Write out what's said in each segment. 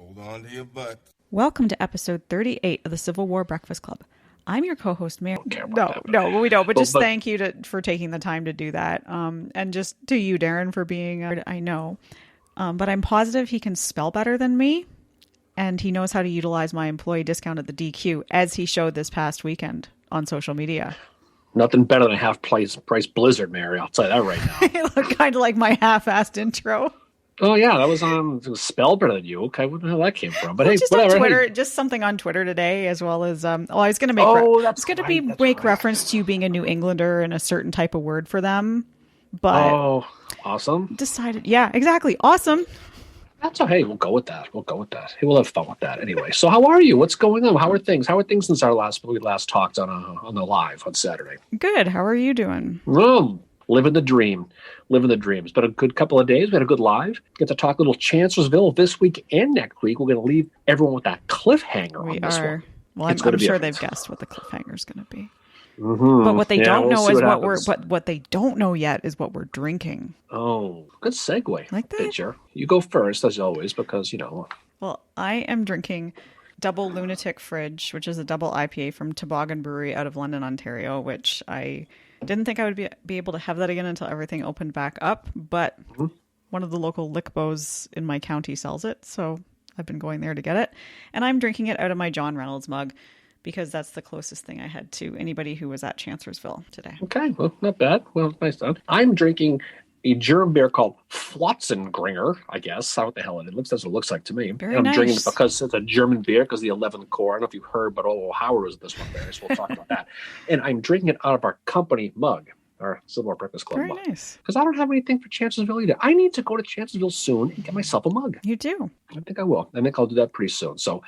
Hold on to your butt. Welcome to episode 38 of the Civil War Breakfast Club. I'm your co-host, Mary. No, we don't. But just thank you for taking the time to do that. And just to you, Darren, for being, I know. But I'm positive he can spell better than me. And he knows how to utilize my employee discount at the DQ, as he showed this past weekend on social media. Nothing better than half price Blizzard, Mary. I'll tell you that right now. It looked kind of like my half-assed intro. Oh yeah, that was spelled better than you. Okay, where the hell that came from? But well, hey, just whatever. On Twitter, hey. Just something on Twitter today, as well as I was going to make reference to you being a New Englander and a certain type of word for them. But awesome. Decided, yeah, exactly, awesome. That's okay. We'll go with that. Hey, we'll have fun with that anyway. So, how are you? What's going on? How are things? Since we last talked on the live on Saturday? Good. How are you doing? Living the dream. It's been a good couple of days. We had a good live. Get to talk a little Chancellorsville this week and next week. We're going to leave everyone with that cliffhanger on this one. Well, I'm sure they've guessed what the cliffhanger is going to be. Mm-hmm. But what they don't know is what they don't know yet is what we're drinking. Oh, good segue. Like that? Pitcher. You go first, as always, because, you know. Well, I am drinking Double Lunatic Fridge, which is a double IPA from Toboggan Brewery out of London, Ontario, which I didn't think I would be able to have that again until everything opened back up. But one of the local lickbos in my county sells it, so I've been going there to get it. And I'm drinking it out of my John Reynolds mug, because that's the closest thing I had to anybody who was at Chancellorsville today. Okay, well, not bad. Well, nice done. I'm drinking a German beer called Flotzengringer, I guess. How the hell it looks? That's what it looks like to me. Very I'm nice. drinking it because it's a German beer, because the 11th core. I don't know if you heard, but Howard was this one there, so we'll talk about that. And I'm drinking it out of our company mug, our Civil War Breakfast Club mug. Very nice. Because I don't have anything for Chancellorsville either. I need to go to Chancellorsville soon and get myself a mug. You do? I think I will. I think I'll do that pretty soon. So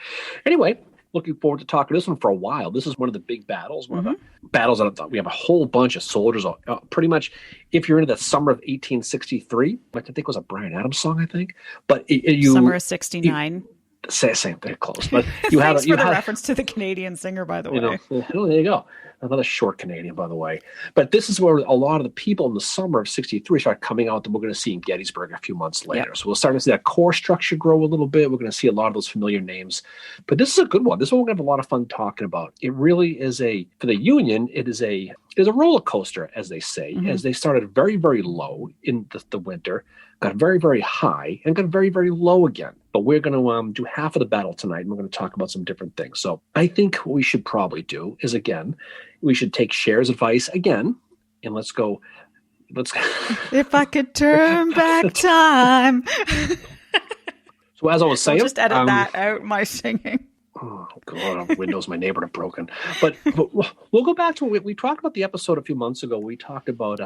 anyway, looking forward to talking this one for a while. This is one of the big battles. One of the battles that we have a whole bunch of soldiers. Pretty much, if you're into the summer of 1863, I think it was a Bryan Adams song, I think. But Summer of 69. Same thing, close. But you have the reference to the Canadian singer, by the way. There you go. Another short Canadian, by the way. But this is where a lot of the people in the summer of 63 start coming out that we're going to see in Gettysburg a few months later. Yep. So we'll start to see that core structure grow a little bit. We're going to see a lot of those familiar names. But this is a good one. This one we're going to have a lot of fun talking about. It really is for the Union, it is a roller coaster, as they say, as they started very, very low in the winter, got very, very high, and got very, very low again. But we're going to do half of the battle tonight, and we're going to talk about some different things. So I think what we should probably do is, again, we should take Cher's advice again, and let's go. If I could turn back time. So as I was saying, we'll just edit that out, my singing. Oh, God, windows my neighbor have broken. But we'll go back to we talked about the episode a few months ago. We talked about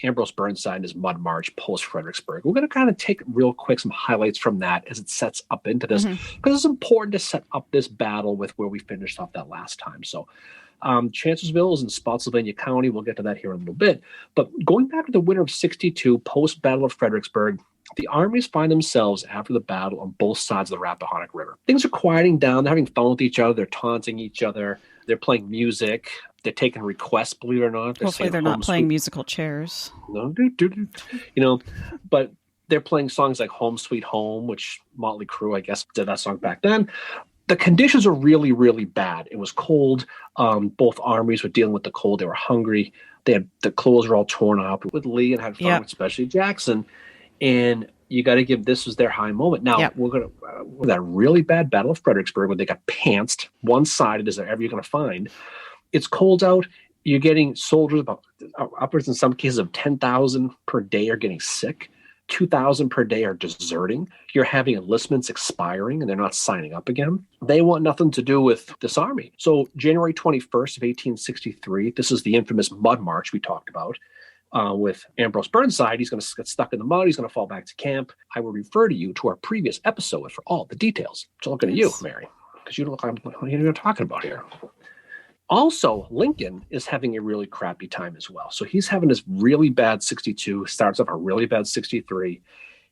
Ambrose Burnside and his mud march post Fredericksburg. We're going to kind of take real quick some highlights from that as it sets up into this, because it's important to set up this battle with where we finished off that last time. So Chancellorsville is in Spotsylvania County. We'll get to that here in a little bit. But going back to the winter of 62, post-Battle of Fredericksburg, the armies find themselves after the battle on both sides of the Rappahannock River. Things are quieting down. They're having fun with each other. They're taunting each other. They're playing music. They're taking requests, believe it or not. Hopefully they're not playing musical chairs. No, but they're playing songs like Home Sweet Home, which Motley Crue, I guess, did that song back then. The conditions are really, really bad. It was cold. Both armies were dealing with the cold. They were hungry. The clothes were all torn up with Lee and had fun, especially Jackson. And you got to give this was their high moment. Now, we're going to that really bad Battle of Fredericksburg where they got pantsed, one-sided as ever you're going to find. It's cold out. You're getting soldiers, about upwards in some cases of 10,000 per day are getting sick. 2,000 per day are deserting. You're having enlistments expiring and they're not signing up again. They want nothing to do with this army. So January 21st of 1863, this is the infamous Mud March we talked about. With Ambrose Burnside, he's going to get stuck in the mud. He's going to fall back to camp. I will refer to you to our previous episode for all the details. So looking at you, Mary, because you look like what you're talking about here. Also, Lincoln is having a really crappy time as well. So he's having this really bad 62, starts off a really bad 63.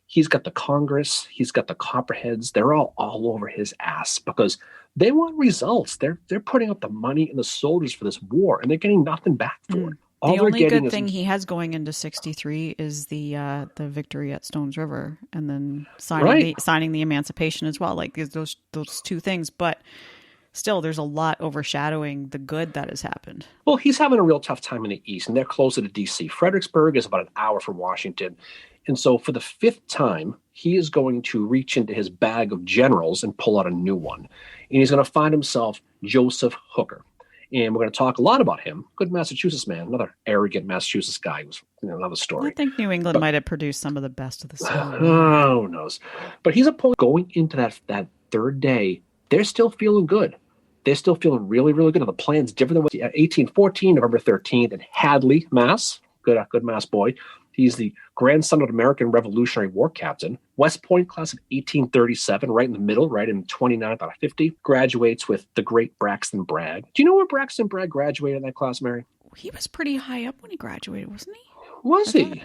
He's got the Congress. He's got the Copperheads. They're all over his ass because they want results. They're putting up the money and the soldiers for this war, and they're getting nothing back for it. All The they're only getting good is thing he has going into 63 is the victory at Stones River, and then right. signing the Emancipation as well. Like those two things, but still, there's a lot overshadowing the good that has happened. Well, he's having a real tough time in the East, and they're closer to D.C. Fredericksburg is about an hour from Washington. And so for the fifth time, he is going to reach into his bag of generals and pull out a new one. And he's going to find himself Joseph Hooker. And we're going to talk a lot about him. Good Massachusetts man, another arrogant Massachusetts guy. Was another story. I think New England might have produced some of the best of the Civil War. Who knows? But he's a point going into that third day. They're still feeling good. They're still feeling really, really good. And the plan's different than what 1814, November 13th, in Hadley, Mass. Good Mass boy. He's the grandson of an American Revolutionary War captain. West Point class of 1837, right in the middle, right in 29th out of 50. Graduates with the great Braxton Bragg. Do you know where Braxton Bragg graduated in that class, Mary? He was pretty high up when he graduated, wasn't he? Was he?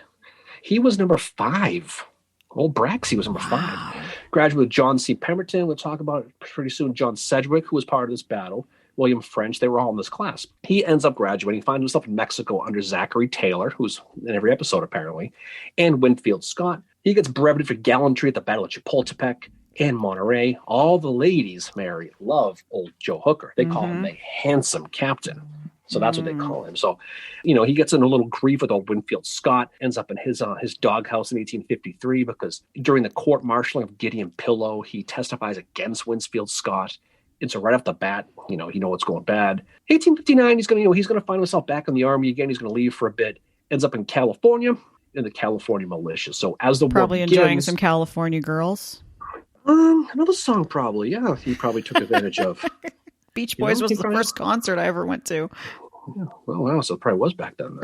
He was number 5. Old Braxy was number 5. Graduated with John C. Pemberton. We'll talk about pretty soon. John Sedgwick, who was part of this battle. William French, they were all in this class. He ends up graduating, finds himself in Mexico under Zachary Taylor, who's in every episode apparently, and Winfield Scott. He gets brevetted for gallantry at the Battle of Chapultepec and Monterey. All the ladies, Mary, love old Joe Hooker. They call him the handsome captain. So that's what they call him. So, he gets in a little grief with old Winfield Scott, ends up in his doghouse in 1853 because during the court-martialing of Gideon Pillow, he testifies against Winfield Scott. And so right off the bat, you know what's going bad. 1859, he's going to find himself back in the army again. He's going to leave for a bit. Ends up in California in the California militia. So as the probably war begins, enjoying some California girls. Another song, probably. Yeah, he probably took advantage of. Beach Boys was the first concert I ever went to. Yeah, well, wow, so it probably was back then.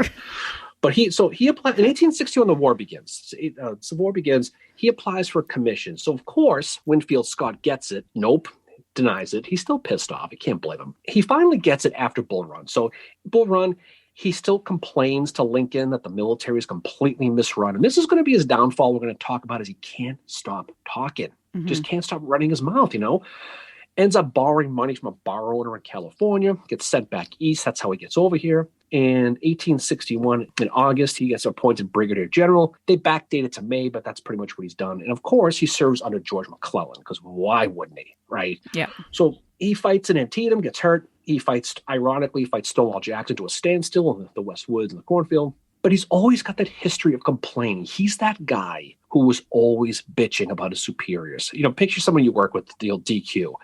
But he applied in 1860 when the war begins. The war begins. He applies for a commission. So of course, Winfield Scott gets it. Nope. Denies it. He's still pissed off. You can't blame him. He finally gets it after Bull Run. So Bull Run, he still complains to Lincoln that the military is completely misrun. And this is going to be his downfall. We're going to talk about is he can't stop talking. Just can't stop running his mouth, Ends up borrowing money from a borrower in California, gets sent back east. That's how he gets over here. And 1861, in August, he gets appointed brigadier general. They backdate it to May, but that's pretty much what he's done. And of course, he serves under George McClellan, because why wouldn't he, right? Yeah. So he fights in Antietam, gets hurt. He fights Stonewall Jackson to a standstill in the West Woods and the cornfield. But he's always got that history of complaining. He's that guy who was always bitching about his superiors. Picture someone you work with, the old DQ.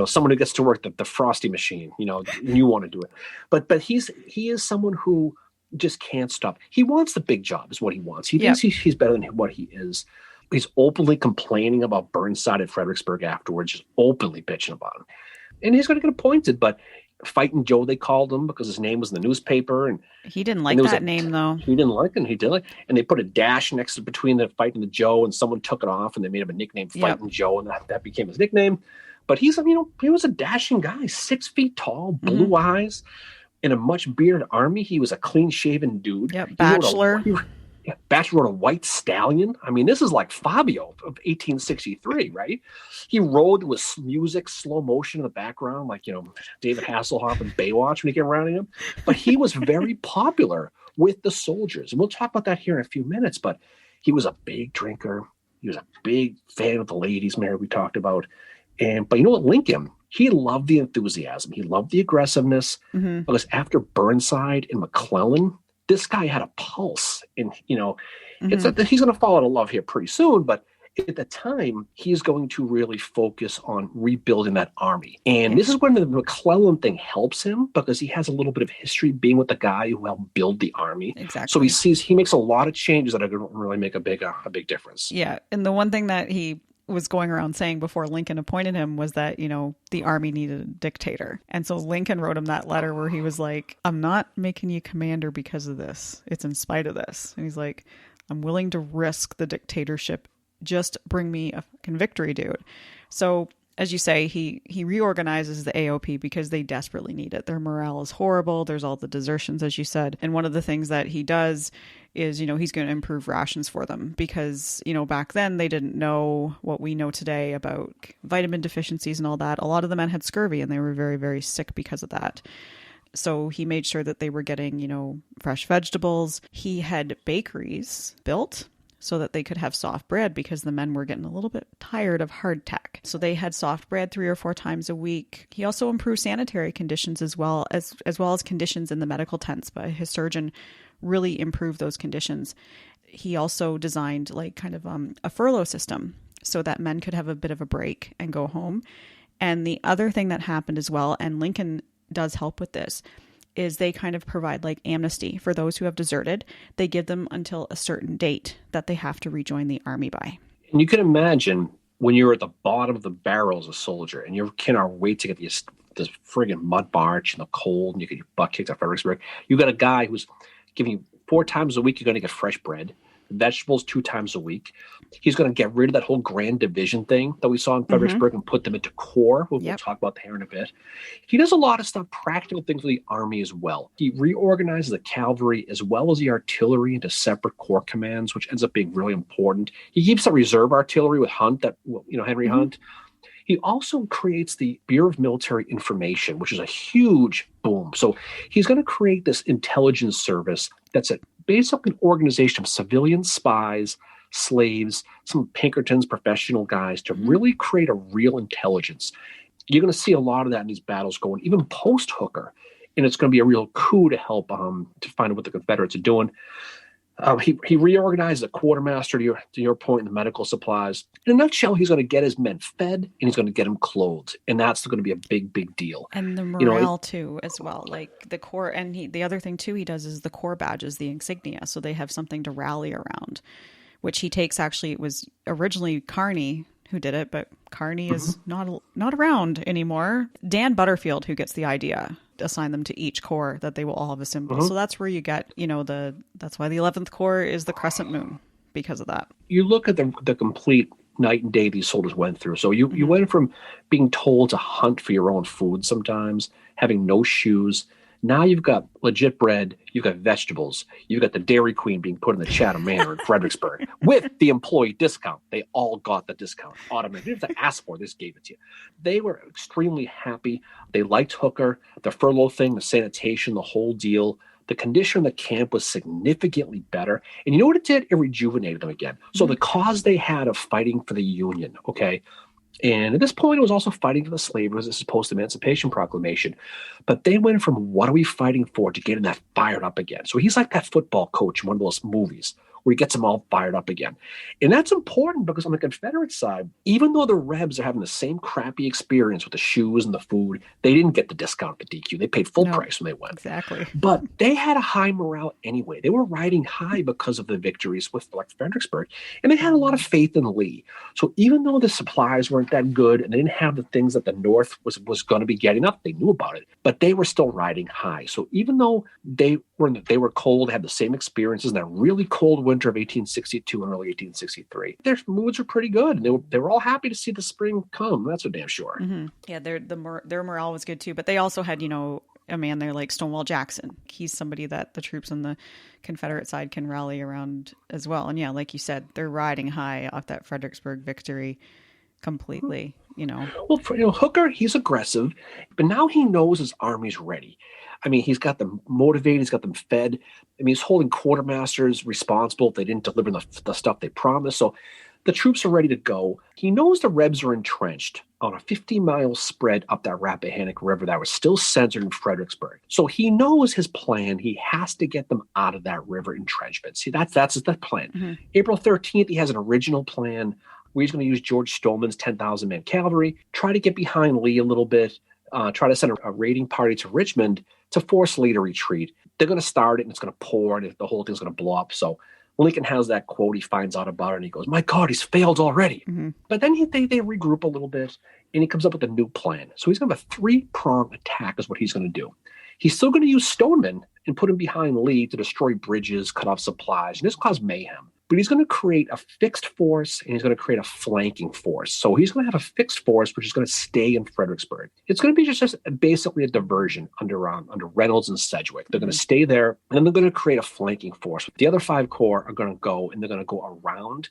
Someone who gets to work the frosty machine. You want to do it, but he is someone who just can't stop. He wants the big job, is what he wants. He thinks he's better than what he is. He's openly complaining about Burnside at Fredericksburg afterwards, just openly bitching about him. And he's going to get appointed, but Fighting Joe, they called him because his name was in the newspaper, and he didn't like that name though. He didn't like it. He did like, and they put a dash next to between the Fighting the Joe, and someone took it off, and they made him a nickname, Fighting Joe, and that became his nickname. But he was a dashing guy, 6 feet tall, blue eyes, in a much bearded army. He was a clean shaven dude. Yep, bachelor. Bachelor wrote a White Stallion. I mean, this is like Fabio of 1863, right? He rode with music, slow motion in the background, like, David Hasselhoff and Baywatch when you get around him. But he was very popular with the soldiers. And we'll talk about that here in a few minutes. But he was a big drinker. He was a big fan of the ladies, Mary, we talked about. But you know what? Lincoln, he loved the enthusiasm. He loved the aggressiveness. Because after Burnside and McClellan, this guy had a pulse, and it's not that he's going to fall out of love here pretty soon, but at the time he's going to really focus on rebuilding that army. And this is when the McClellan thing helps him, because he has a little bit of history being with the guy who helped build the army. Exactly. So he makes a lot of changes that are going to really make a big difference. Yeah, and the one thing that he was going around saying before Lincoln appointed him was that, the army needed a dictator. And so Lincoln wrote him that letter where he was like, I'm not making you commander because of this. It's in spite of this. And he's like, I'm willing to risk the dictatorship. Just bring me a fucking victory, dude. So as you say, he reorganizes the AOP because they desperately need it. Their morale is horrible. There's all the desertions, as you said. And one of the things that he does is, he's going to improve rations for them because, back then they didn't know what we know today about vitamin deficiencies and all that. A lot of the men had scurvy and they were very, very sick because of that. So he made sure that they were getting, fresh vegetables. He had bakeries built so that they could have soft bread because the men were getting a little bit tired of hardtack. So they had soft bread 3 or 4 times a week. He also improved sanitary conditions as well as conditions in the medical tents, but his surgeon really improved those conditions. He also designed a furlough system so that men could have a bit of a break and go home. And the other thing that happened as well, and Lincoln does help with this, is they kind of provide amnesty for those who have deserted. They give them until a certain date that they have to rejoin the army by. And you can imagine when you're at the bottom of the barrel as a soldier and you cannot wait to get this friggin' mud march in the cold and you get your butt kicked at Fredericksburg. You got a guy who's giving you 4 times a week, you're going to get fresh bread, vegetables 2 times a week. He's going to get rid of that whole grand division thing that we saw in Fredericksburg and put them into corps. We'll talk about that here in a bit. He does a lot of stuff, practical things with the army as well. He reorganizes the cavalry as well as the artillery into separate corps commands, which ends up being really important. He keeps the reserve artillery with Hunt, Henry Hunt. He also creates the Bureau of Military Information, which is a huge boom. So he's going to create this intelligence service that's basically an organization of civilian spies, slaves, some Pinkertons, professional guys to really create a real intelligence. You're going to see a lot of that in these battles going, even post-Hooker. And it's going to be a real coup to help to find out what the Confederates are doing. He reorganized the quartermaster, to your point, in the medical supplies. In a nutshell, he's going to get his men fed and he's going to get them clothed. And that's going to be a big, big deal. And the morale, too, as well. Like the corps. And the other thing, too, he does is the corps badges, the insignia. So they have something to rally around, which he takes. Actually, it was originally Kearny who did it, but Kearny is not around anymore. Dan Butterfield, who gets the idea, assign them to each corps that they will all have a symbol. So that's where you get, that's why the 11th Corps is the crescent moon, because of that. You look at the complete night and day these soldiers went through. So you went from being told to hunt for your own food sometimes, having no shoes. Now you've got legit bread, you've got vegetables, you've got the Dairy Queen being put in the Chatham Manor in Fredericksburg with the employee discount. They all got the discount automatically. You didn't have to ask for it, this gave it to you. They were extremely happy. They liked Hooker, the furlough thing, the sanitation, the whole deal. The condition of the camp was significantly better. And you know what it did? It rejuvenated them again. So the cause they had of fighting for the Union, okay? And at this point, it was also fighting for the slavery as this post-emancipation proclamation. But they went from what are we fighting for to getting that fired up again. So he's like that football coach in one of those movies where he gets them all fired up again. And that's important because on the Confederate side, even though the Rebs are having the same crappy experience with the shoes and the food, they didn't get the discount at the DQ. They paid full price when they went. Exactly. But they had a high morale anyway. They were riding high because of the victories with Fredericksburg. And they had a lot of faith in Lee. So even though the supplies weren't that good and they didn't have the things that the North was going to be getting up, they knew about it, but they were still riding high. So even though they were cold, had the same experiences in that really cold winter of 1862 and early 1863. Their moods were pretty good. And they were all happy to see the spring come. That's for damn sure. Yeah, their morale was good too. But they also had, a man there like Stonewall Jackson. He's somebody that the troops on the Confederate side can rally around as well. And yeah, like you said, they're riding high off that Fredericksburg victory completely. Well, Hooker, he's aggressive, but now he knows his army's ready. I mean, he's got them motivated. He's got them fed. I mean, he's holding quartermasters responsible if they didn't deliver the stuff they promised. So the troops are ready to go. He knows the Rebs are entrenched on a 50-mile spread up that Rappahannock River that was still centered in Fredericksburg. So he knows his plan. He has to get them out of that river entrenchment. See, that's his plan. April 13th, he has an original plan where he's going to use George Stoneman's 10,000-man cavalry, try to get behind Lee a little bit, try to send a raiding party to Richmond to force Lee to retreat. They're going to start it, and it's going to pour, and the whole thing's going to blow up. So Lincoln has that quote. He finds out about it, and he goes, my God, he's failed already. But then they regroup a little bit, and he comes up with a new plan. So he's going to have a 3-pronged attack is what he's going to do. He's still going to use Stoneman and put him behind Lee to destroy bridges, cut off supplies, and this cause mayhem. But he's going to create a fixed force, and he's going to create a flanking force. So he's going to have a fixed force, which is going to stay in Fredericksburg. It's going to be just basically a diversion under Reynolds and Sedgwick. They're going to stay there, and then they're going to create a flanking force. The other 5 corps are going to go, and they're going to go around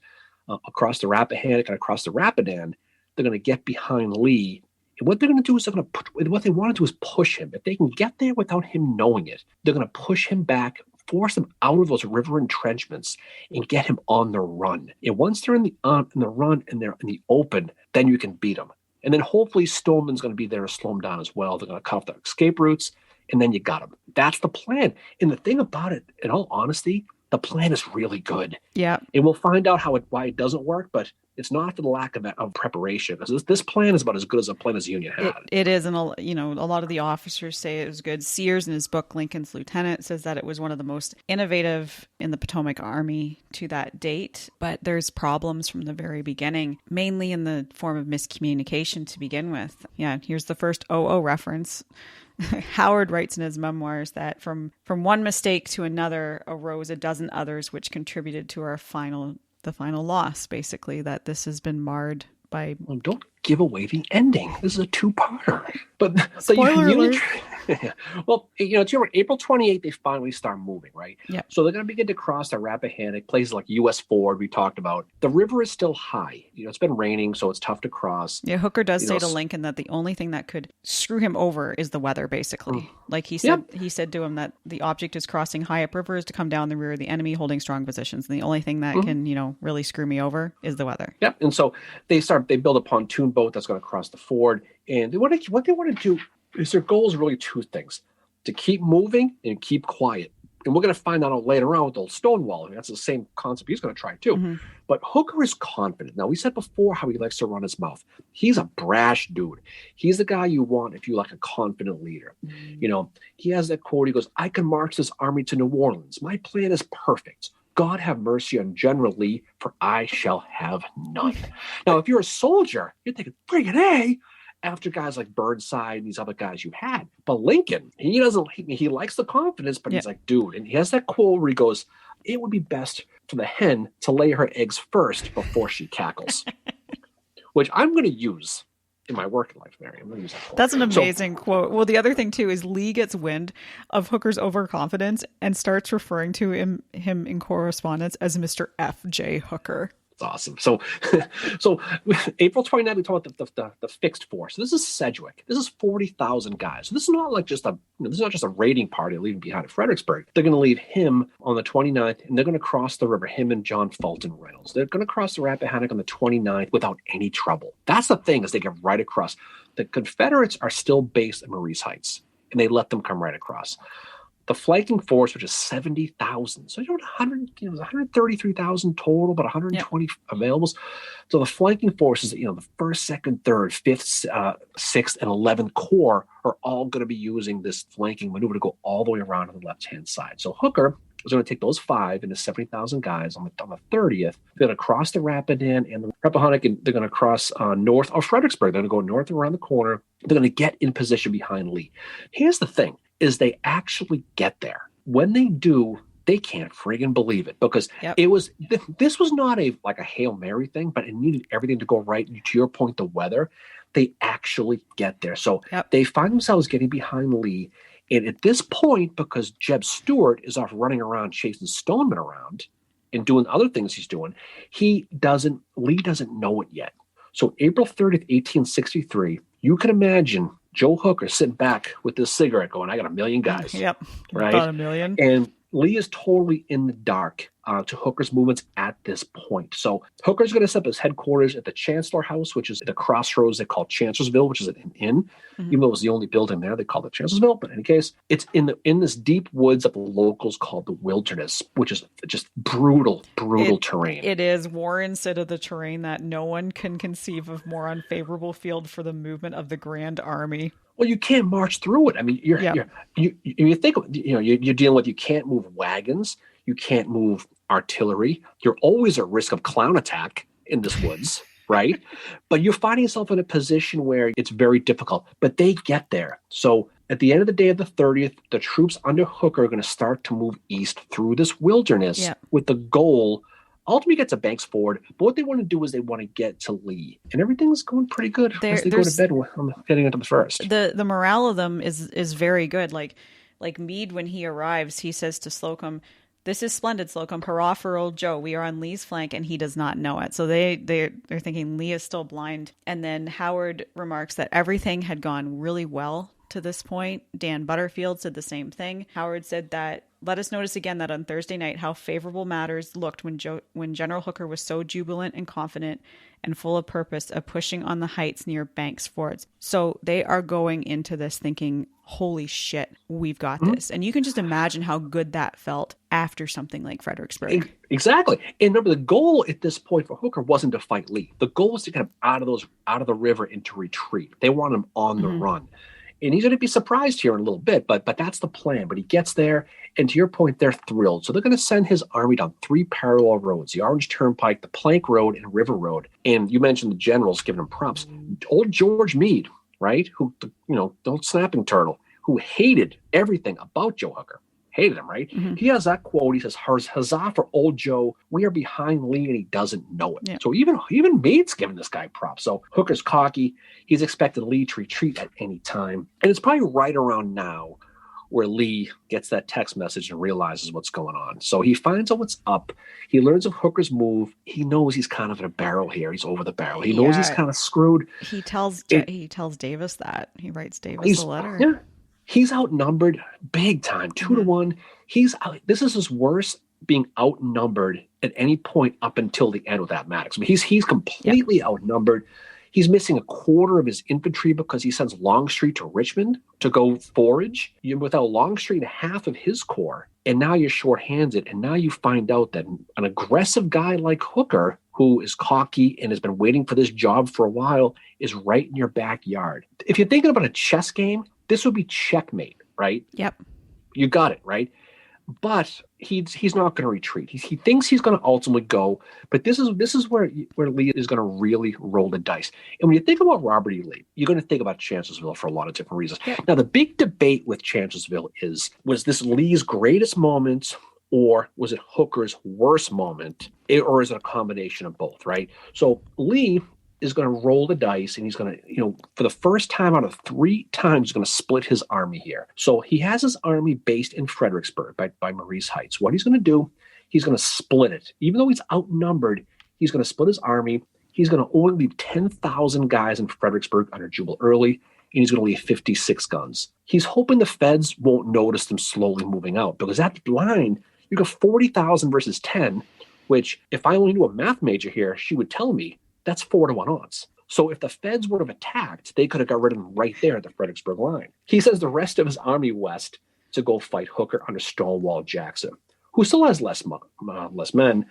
across the Rappahannock and across the Rapidan. They're going to get behind Lee. And what they're going to do is what they want to do is push him. If they can get there without him knowing it, they're going to push him back, force him out of those river entrenchments, and get him on the run. And once they're in the run and they're in the open, then you can beat them. And then hopefully Stoneman's going to be there to slow them down as well. They're going to cut off their escape routes, and then you got them. That's the plan. And the thing about it, in all honesty, the plan is really good. Yeah. And we'll find out why it doesn't work, but it's not for the lack of preparation. This plan is about as good as a plan as the Union had. It is, and a lot of the officers say it was good. Sears, in his book Lincoln's Lieutenant, says that it was one of the most innovative in the Potomac Army to that date. But there's problems from the very beginning, mainly in the form of miscommunication to begin with. Yeah, here's the first OO reference. Howard writes in his memoirs that from one mistake to another arose a dozen others, which contributed to the final loss, basically, that this has been marred by... Well, don't give away the ending. This is a two-parter. But spoiler alert. Well, it's April 28th, they finally start moving, right? Yeah. So they're going to begin to cross the Rappahannock, places like U.S. Ford we talked about. The river is still high. It's been raining, so it's tough to cross. Yeah, Hooker does say to Lincoln that the only thing that could screw him over is the weather, basically. Like he said to him that the object is crossing high up rivers to come down the rear of the enemy, holding strong positions. And the only thing that can, really screw me over is the weather. Yep. And so they build a pontoon boat that's going to cross the ford. And what they want to do is their goal is really two things: to keep moving and keep quiet. And we're going to find out later on with old Stonewall. That's the same concept he's going to try too. Mm-hmm. But Hooker is confident. Now, we said before how he likes to run his mouth. He's a brash dude. He's the guy you want if you like a confident leader. Mm-hmm. He has that quote. He goes, "I can march this army to New Orleans. My plan is perfect. God have mercy on General Lee, for I shall have none." Now, if you're a soldier, you're thinking, friggin' A, after guys like Burnside and these other guys you had. But Lincoln, he likes the confidence, but he's like, dude, and he has that quote where he goes, "It would be best for the hen to lay her eggs first before she cackles," which I'm going to use in my working life, Mary. I'm going to use that quote. That's an amazing quote. Well, the other thing too is Lee gets wind of Hooker's overconfidence and starts referring to him in correspondence as Mr. F.J. Hooker. It's awesome. So April 29th, we talk about the fixed force. So this is Sedgwick. This is 40,000 guys. So this is not like just this is not just a raiding party leaving behind at Fredericksburg. They're going to leave him on the 29th, and they're going to cross the river, him and John Fulton Reynolds. They're going to cross the Rappahannock on the 29th without any trouble. That's the thing, is they get right across. The Confederates are still based at Marie's Heights, and they let them come right across. The flanking force, which is 70,000. So 133,000 total, but 120 available. So the flanking forces, the 1st, 2nd, 3rd, 5th, 6th, and 11th Corps are all going to be using this flanking maneuver to go all the way around to the left-hand side. So Hooker is going to take those 5 into 70,000 guys on the 30th. They're going to cross the Rapidan and the Rappahannock, and they're going to cross north of Fredericksburg. They're going to go north around the corner. They're going to get in position behind Lee. Here's the thing, is they actually get there. When they do, they can't friggin' believe it, because this was not like a Hail Mary thing, but it needed everything to go right. And to your point, the weather, they actually get there. So they find themselves getting behind Lee. And at this point, because Jeb Stuart is off running around chasing Stoneman around and doing other things he's doing, Lee doesn't know it yet. So April 30th, 1863, you can imagine Joe Hooker sitting back with this cigarette going, "I got 1 million guys." Yep. Right? About 1 million. And Lee is totally in the dark to Hooker's movements at this point. So Hooker's going to set up his headquarters at the Chancellor House, which is at the crossroads they call Chancellorsville, which is an inn. Mm-hmm. Even though it was the only building there, they called it Chancellorsville. But in any case, it's in this deep woods that the locals call the wilderness, which is just brutal terrain. It is. Warren said of the terrain that no one can conceive of more unfavorable field for the movement of the Grand Army. Well, you can't march through it. I mean, you think, you're dealing with, you can't move wagons, you can't move artillery. You're always at risk of clown attack in this woods, right? But you're finding yourself in a position where it's very difficult. But they get there. So at the end of the day of the 30th, the troops under Hooker are going to start to move east through this wilderness with the goal. Ultimately get to Banks Ford, but what they want to do is they want to get to Lee, and everything's going pretty good as they go to bed heading into the first. The morale of them is very good. Like Meade, when he arrives, he says to Slocum, This is splendid, Slocum. Hurrah for old Joe. We are on Lee's flank and he does not know it. So they're thinking Lee is still blind. And then Howard remarks that everything had gone really well to this point. Dan Butterfield said the same thing. Howard said that, let us notice again that on Thursday night how favorable matters looked when General Hooker was so jubilant and confident and full of purpose of pushing on the heights near Banks Fords. So they are going into this thinking, holy shit, we've got this. And you can just imagine how good that felt after something like Fredericksburg. Exactly. And remember, the goal at this point for Hooker wasn't to fight Lee. The goal was to get him out of the river into retreat. They want him on the run. And he's going to be surprised here in a little bit, but that's the plan. But he gets there, and to your point, they're thrilled. So they're going to send his army down 3 parallel roads, the Orange Turnpike, the Plank Road, and River Road. And you mentioned the generals giving him props. Old George Meade, right, who, the old snapping turtle, who hated everything about Joe Hooker. Hated him, right? He has that quote. He says, huzzah for old Joe. We are behind Lee and he doesn't know it. Yeah. So even Meade's giving this guy props. So Hooker's cocky. He's expected Lee to retreat at any time. And it's probably right around now where Lee gets that text message and realizes what's going on. So he finds out what's up. He learns of Hooker's move. He knows he's kind of in a barrel here. He's over the barrel. He knows he's kind of screwed. He tells Davis that. He writes Davis a letter. Yeah. He's outnumbered big time, 2-1. This is his worst being outnumbered at any point up until the end with Appomattox. I mean, he's completely outnumbered. He's missing a quarter of his infantry because he sends Longstreet to Richmond to go forage. You're without Longstreet and half of his corps, and now you're shorthanded. And now you find out that an aggressive guy like Hooker, who is cocky and has been waiting for this job for a while, is right in your backyard. If you're thinking about a chess game, this would be checkmate, right? Yep. You got it, right? But he's not going to retreat. He thinks he's going to ultimately go, but this is where Lee is going to really roll the dice. And when you think about Robert E. Lee, you're going to think about Chancellorsville for a lot of different reasons. Yeah. Now, the big debate with Chancellorsville was this Lee's greatest moment, or was it Hooker's worst moment, or is it a combination of both, right? So Lee is going to roll the dice, and he's going to, for the first time out of 3 times, he's going to split his army here. So he has his army based in Fredericksburg by Maurice Heights. What he's going to do, he's going to split it. Even though he's outnumbered, he's going to split his army. He's going to only leave 10,000 guys in Fredericksburg under Jubal Early, and he's going to leave 56 guns. He's hoping the feds won't notice them slowly moving out, because that line, you got 40,000 versus 10, which if I only knew a math major here, she would tell me that's 4-1 odds. So if the feds would have attacked, they could have got rid of them right there at the Fredericksburg line. He sends the rest of his army west to go fight Hooker under Stonewall Jackson, who still has less men,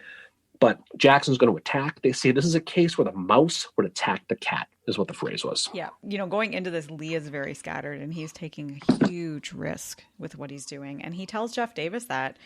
but Jackson's going to attack. They say this is a case where the mouse would attack the cat, is what the phrase was. Yeah. Going into this, Lee is very scattered, and he's taking a huge risk with what he's doing. And he tells Jeff Davis that.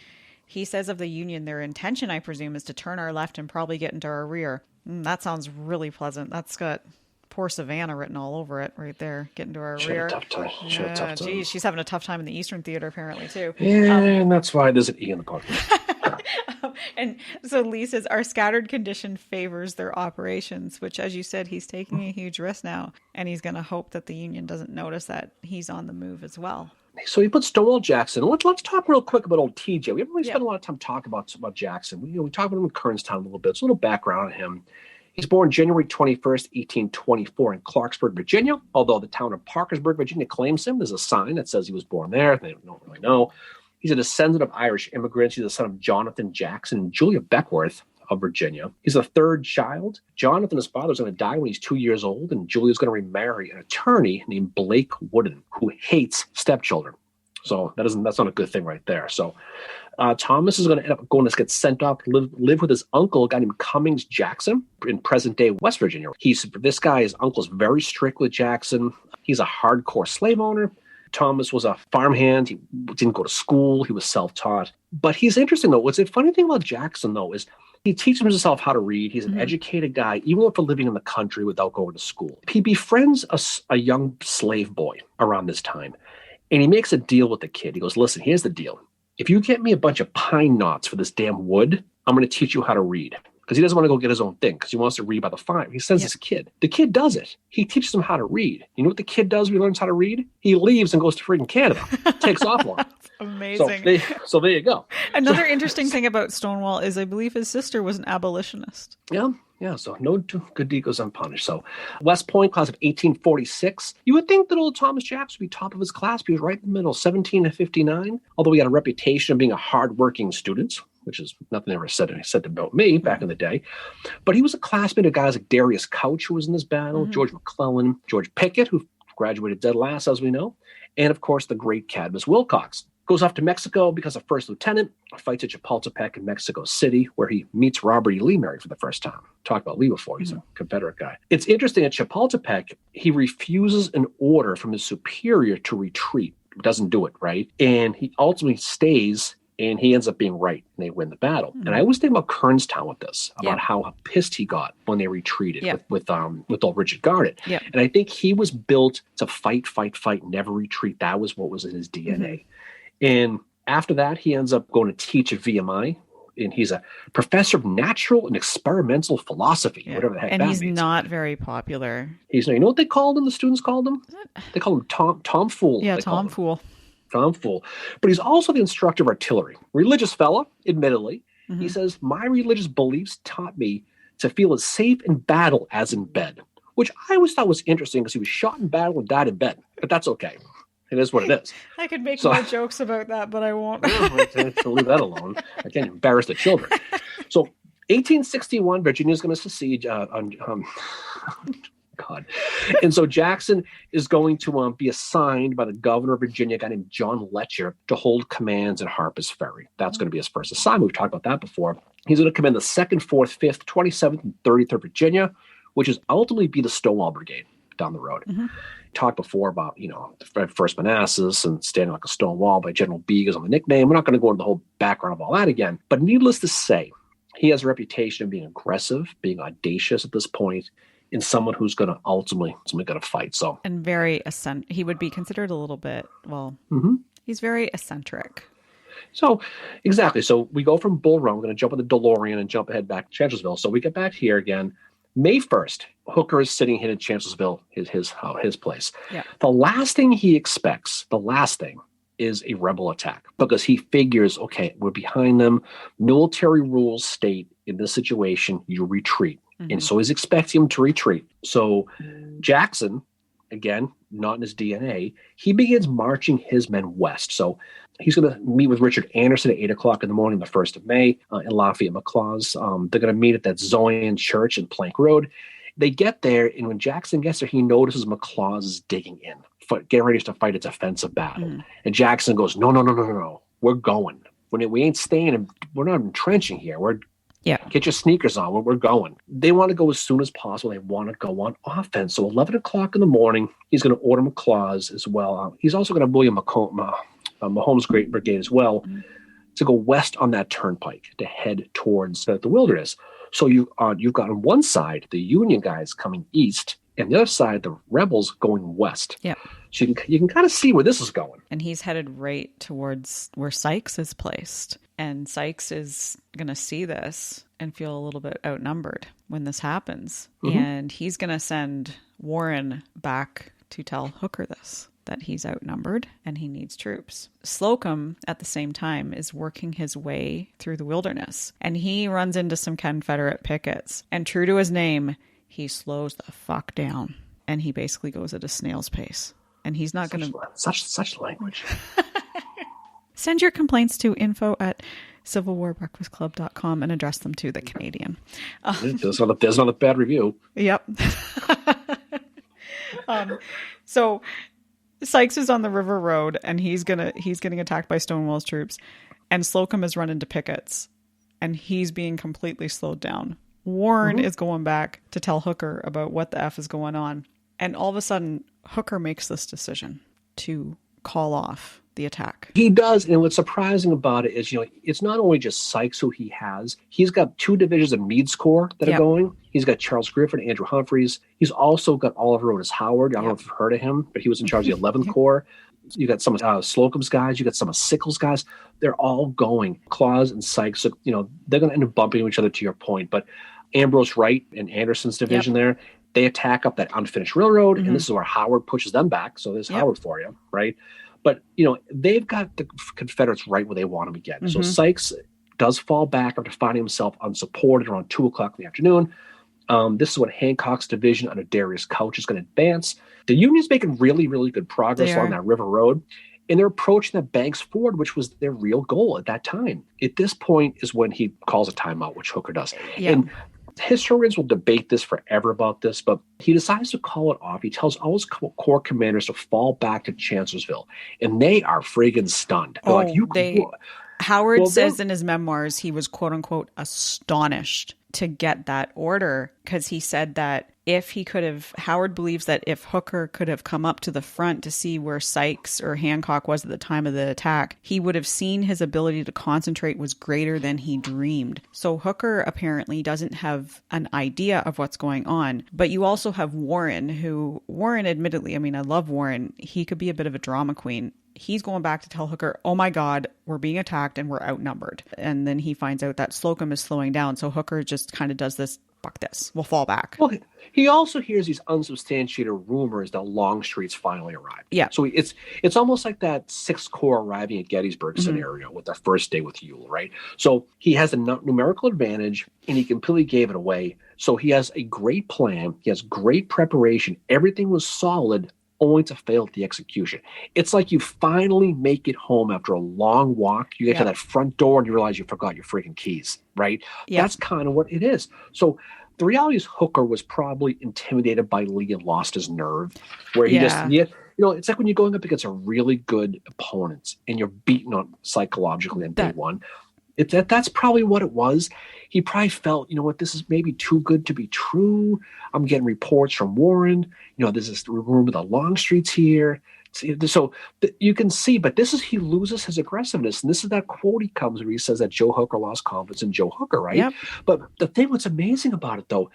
He says of the Union, their intention, I presume, is to turn our left and probably get into our rear. That sounds really pleasant. That's got poor Savannah written all over it right there. Get into our rear. Tough time. Geez, she's having a tough time in the Eastern Theater apparently too. Yeah, and that's why there's an E in the podcast. And so Lee says our scattered condition favors their operations, which, as you said, he's taking a huge risk now, and he's going to hope that the Union doesn't notice that he's on the move as well. So he puts Stonewall Jackson. Let's talk real quick about old TJ. We haven't really spent a lot of time talking about Jackson. We talk about him in Kernstown a little bit. So a little background on him. He's born January 21st, 1824 in Clarksburg, Virginia, although the town of Parkersburg, Virginia claims him. There's a sign that says he was born there. They don't really know. He's a descendant of Irish immigrants. He's the son of Jonathan Jackson and Julia Beckworth of Virginia. He's the 3rd child. Jonathan, his father, is going to die when he's 2 years old, and Julia's going to remarry an attorney named Blake Wooden, who hates stepchildren. So that's not a good thing right there. So Thomas is going to end up going to get sent off to live with his uncle, a guy named Cummings Jackson, in present-day West Virginia. His uncle is very strict with Jackson. He's a hardcore slave owner. Thomas was a farmhand. He didn't go to school. He was self-taught. But he's interesting, though. What's the funny thing about Jackson, though, is he teaches himself how to read. He's an educated guy, even for living in the country without going to school. He befriends a young slave boy around this time, and he makes a deal with the kid. He goes, listen, here's the deal. If you get me a bunch of pine knots for this damn wood, I'm going to teach you how to read. because he doesn't want to go get his own thing because he wants to read by the fire. He sends this kid. The kid does it. He teaches him how to read. You know what the kid does when he learns how to read? He leaves and goes to freaking Canada. Takes off one. Amazing. So there you go. Another interesting thing about Stonewall is I believe his sister was an abolitionist. Yeah, so no good deed goes unpunished. So West Point, class of 1846. You would think that old Thomas Jackson would be top of his class, but he was right in the middle, 17 to 59. Although he had a reputation of being a hardworking student, which is nothing ever said about me back in the day. But he was a classmate of guys like Darius Couch, who was in this battle, George McClellan, George Pickett, who graduated dead last, as we know, and of course the great Cadmus Wilcox. Goes off to Mexico, becomes a first lieutenant, fights at Chapultepec in Mexico City, where he meets Robert E. Lee Mary for the first time. Talked about Lee before. He's a Confederate guy. It's interesting, at Chapultepec, he refuses an order from his superior to retreat. Doesn't do it, right? And he ultimately stays, and he ends up being right, and they win the battle. And I always think about Kernstown with this, about how pissed he got when they retreated with old Richard Garnett. And I think he was built to fight, never retreat. That was what was in his DNA. And after that, he ends up going to teach at VMI, and he's a professor of natural and experimental philosophy, whatever the heck that means. And he's not very popular. He's, you know what they called him? The students called him? They called him Tom Fool. Yeah, Tom Fool. Tom Fool. But he's also the instructor of artillery. Religious fella, admittedly. He says, my religious beliefs taught me to feel as safe in battle as in bed, which I always thought was interesting because he was shot in battle and died in bed. But that's okay. It is what it is. I could make more jokes about that, but I won't. So leave that alone. I can't embarrass the children. So 1861, Virginia's going to secede. God. And so Jackson is going to be assigned by the governor of Virginia, a guy named John Letcher, to hold commands at Harper's Ferry. That's going to be his first assignment. We've talked about that before. He's going to command the 2nd, 4th, 5th, 27th, and 33rd Virginia, which is ultimately be the Stonewall Brigade down the road. Talked before about, the First Manassas and standing like a stone wall by General Begas on the nickname. We're not going to go into the whole background of all that again. But needless to say, he has a reputation of being aggressive, being audacious at this point, and someone who's going to ultimately going to fight. So, and very he would be considered a little bit, he's very eccentric. So, exactly. So we go from Bull Run. We're going to jump on the DeLorean and jump ahead back to Chancellorsville. So we get back here again. May 1st, Hooker is sitting here in Chancellorsville, his place. Yeah. The last thing he expects, is a rebel attack, because he figures, okay, we're behind them. Military rules state in this situation, you retreat. And so he's expecting him to retreat. So Jackson, again, not in his DNA, he begins marching his men west. So he's going to meet with Richard Anderson at 8 o'clock in the morning, the 1st of May, in Lafayette McLaws. They're going to meet at that Zoyan Church in Plank Road. They get there, and when Jackson gets there, he notices McLaws is digging in, getting ready to fight a defensive battle. And Jackson goes, no, we're going. We ain't staying, and we're not entrenching here. Get your sneakers on. We're going. They want to go as soon as possible. They want to go on offense. So 11 o'clock in the morning, he's going to order McLaws as well. He's also going to William Mahomes' Great Brigade as well to go west on that turnpike to head towards the wilderness. So you've got on one side the Union guys coming east, and the other side the rebels going west. Yeah. So you can kind of see where this is going. And he's headed right towards where Sykes is placed. And Sykes is going to see this and feel a little bit outnumbered when this happens. And he's going to send Warren back to tell Hooker this, that he's outnumbered and he needs troops. Slocum, at the same time, is working his way through the wilderness. And he runs into some Confederate pickets. And true to his name, he slows the fuck down. And he basically goes at a snail's pace. And he's not going to... Such language. Send your complaints to info@civilwarbreakfastclub.com and address them to the Canadian. There's not a bad review. Yep. So Sykes is on the River Road, and he's getting attacked by Stonewall's troops, and Slocum is running to pickets, and he's being completely slowed down. Warren is going back to tell Hooker about what the F is going on. And all of a sudden, Hooker makes this decision to call off the attack. He does, and what's surprising about it is, it's not only just Sykes who he has. He's got 2 divisions of Meade's Corps that are going. He's got Charles Griffin and Andrew Humphreys. He's also got Oliver Otis Howard. I don't know if you've heard of him, but he was in charge of the 11th Corps. You got some of Slocum's guys. You got some of Sickles' guys. They're all going. Claus and Sykes, so, they're going to end up bumping each other, to your point. But Ambrose Wright and Anderson's division there, they attack up that unfinished railroad, and this is where Howard pushes them back. So there's Howard for you, right? But, they've got the Confederates right where they want them again. So Sykes does fall back after finding himself unsupported around 2 o'clock in the afternoon. This is when Hancock's division under Darius Couch is going to advance. The Union's making really, really good progress along that river road, and they're approaching the Banks Ford, which was their real goal at that time. At this point is when he calls a timeout, which Hooker does. Yeah. And historians will debate this forever about this, but he decides to call it off. He tells all his corps commanders to fall back to Chancellorsville, and they are friggin' stunned. Howard says in his memoirs he was, quote unquote, astonished to get that order, because he said that Howard believes that if Hooker could have come up to the front to see where Sykes or Hancock was at the time of the attack, he would have seen his ability to concentrate was greater than he dreamed. So Hooker apparently doesn't have an idea of what's going on. But you also have Warren, admittedly, I mean, I love Warren. He could be a bit of a drama queen. He's going back to tell Hooker, oh my God, we're being attacked and we're outnumbered. And then he finds out that Slocum is slowing down. So Hooker just kind of does this, fuck this, we'll fall back. Well, he also hears these unsubstantiated rumors that Longstreet's finally arrived. Yeah. So it's almost like that Sixth Corps arriving at Gettysburg scenario with the first day with Ewell, right? So he has a numerical advantage and he completely gave it away. So he has a great plan. He has great preparation. Everything was solid, only to fail at the execution. It's like you finally make it home after a long walk. You get to that front door and you realize you forgot your freaking keys, right? Yeah. That's kind of what it is. So the reality is Hooker was probably intimidated by Lee and lost his nerve, where he it's like when you're going up against a really good opponent and you're beaten on psychologically on day one. That's probably what it was. He probably felt, this is maybe too good to be true. I'm getting reports from Warren. There's this rumor that Longstreet's here. So you can see, but he loses his aggressiveness. And this is that quote he comes where he says that Joe Hooker lost confidence in Joe Hooker, right? Yep. But the thing what's amazing about it, though,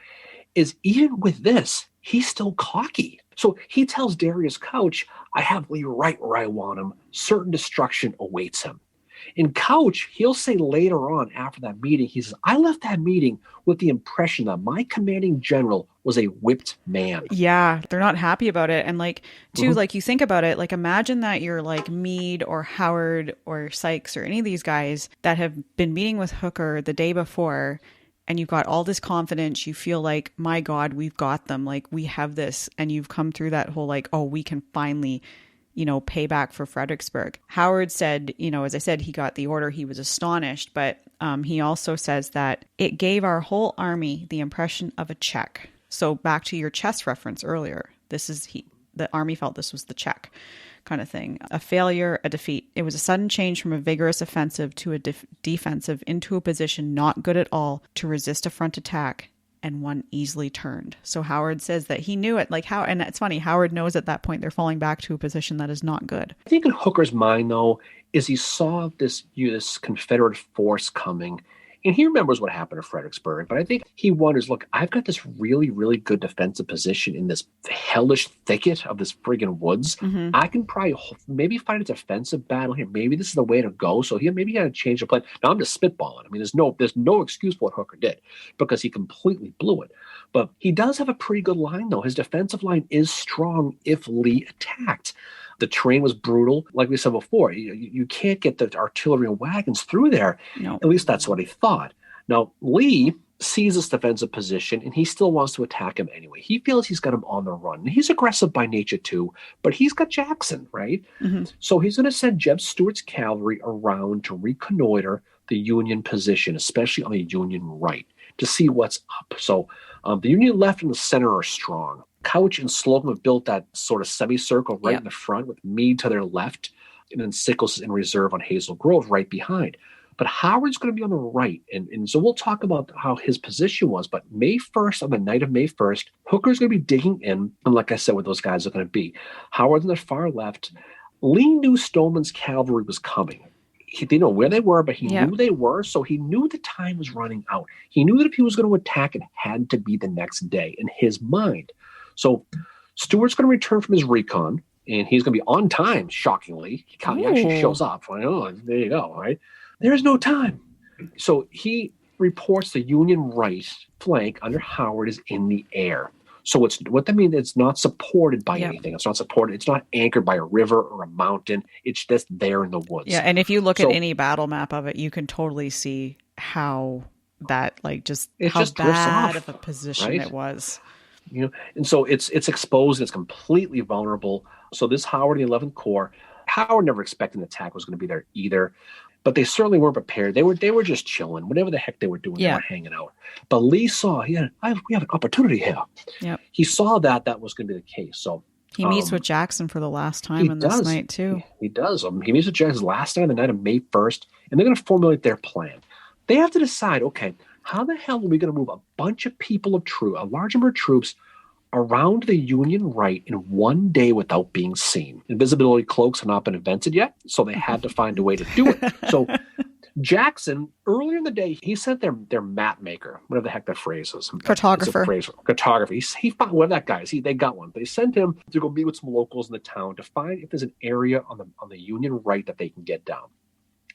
is even with this, he's still cocky. So he tells Darius Couch, I have Lee right where I want him. Certain destruction awaits him. In Couch, he'll say later on after that meeting, he says, I left that meeting with the impression that my commanding general was a whipped man. Yeah, they're not happy about it. And you think about it, imagine that you're like Meade or Howard or Sykes or any of these guys that have been meeting with Hooker the day before, and you've got all this confidence. You feel like, my God, we've got them. We have this. And you've come through that whole we can finally pay back for Fredericksburg. Howard said, as I said, he got the order. He was astonished, but he also says that it gave our whole army the impression of a check. So back to your chess reference earlier, the army felt this was the check kind of thing. A failure, a defeat. It was a sudden change from a vigorous offensive to a defensive into a position not good at all to resist a front attack, and one easily turned. So Howard says that he knew it, and it's funny, Howard knows at that point they're falling back to a position that is not good. I think in Hooker's mind, though, is he saw this Confederate force coming, and he remembers what happened at Fredericksburg, but I think he wonders, look, I've got this really, really good defensive position in this hellish thicket of this friggin' woods. Mm-hmm. I can probably maybe fight a defensive battle here. Maybe this is the way to go. So maybe he had to change the plan. Now I'm just spitballing. I mean, there's no excuse for what Hooker did because he completely blew it. But he does have a pretty good line, though. His defensive line is strong if Lee attacked. The terrain was brutal. Like we said before, you can't get the artillery and wagons through there. No. At least that's what he thought. Now, Lee sees this defensive position, and he still wants to attack him anyway. He feels he's got him on the run. And he's aggressive by nature, too, but he's got Jackson, right? Mm-hmm. So he's going to send Jeb Stuart's cavalry around to reconnoiter the Union position, especially on the Union right, to see what's up. So the Union left and the center are strong. Couch and Slocum have built that sort of semicircle right in the front with Meade to their left, and then Sickles is in reserve on Hazel Grove right behind. But Howard's going to be on the right. And so we'll talk about how his position was. But May 1st, on the night of May 1st, Hooker's going to be digging in. And like I said, where those guys are going to be. Howard's on the far left. Lee knew Stoneman's cavalry was coming. He didn't know where they were, but he knew they were. So he knew the time was running out. He knew that if he was going to attack, it had to be the next day in his mind. So Stuart's going to return from his recon. And he's going to be on time, shockingly. He actually shows up. Oh, there you go, right? There's no time. So he reports the Union right flank under Howard is in the air. So what that means, it's not supported by anything. It's not supported. It's not anchored by a river or a mountain. It's just there in the woods. Yeah, and if you look at any battle map of it, you can totally see how that, like, how bad of a position it was. You know, and so it's exposed. It's completely vulnerable. So this Howard, the 11th Corps, Howard never expected an attack was going to be there either. But they certainly weren't prepared. They were just chilling. Whatever the heck they were doing, they were hanging out. But Lee saw, we have an opportunity here. Yep. He saw that was going to be the case. So he meets with Jackson for the last time in this night, too. He does. He meets with Jackson last night, the night of May 1st, and they're going to formulate their plan. They have to decide, okay, how the hell are we going to move a bunch of a large number of troops around the Union right in one day without being seen? Invisibility cloaks have not been invented yet, so they had to find a way to do it. So Jackson, earlier in the day, he sent their map maker, whatever the heck that phrase is. Cartographer. He found whatever that guy is. They got one. They sent him to go meet with some locals in the town to find if there's an area on the Union right that they can get down.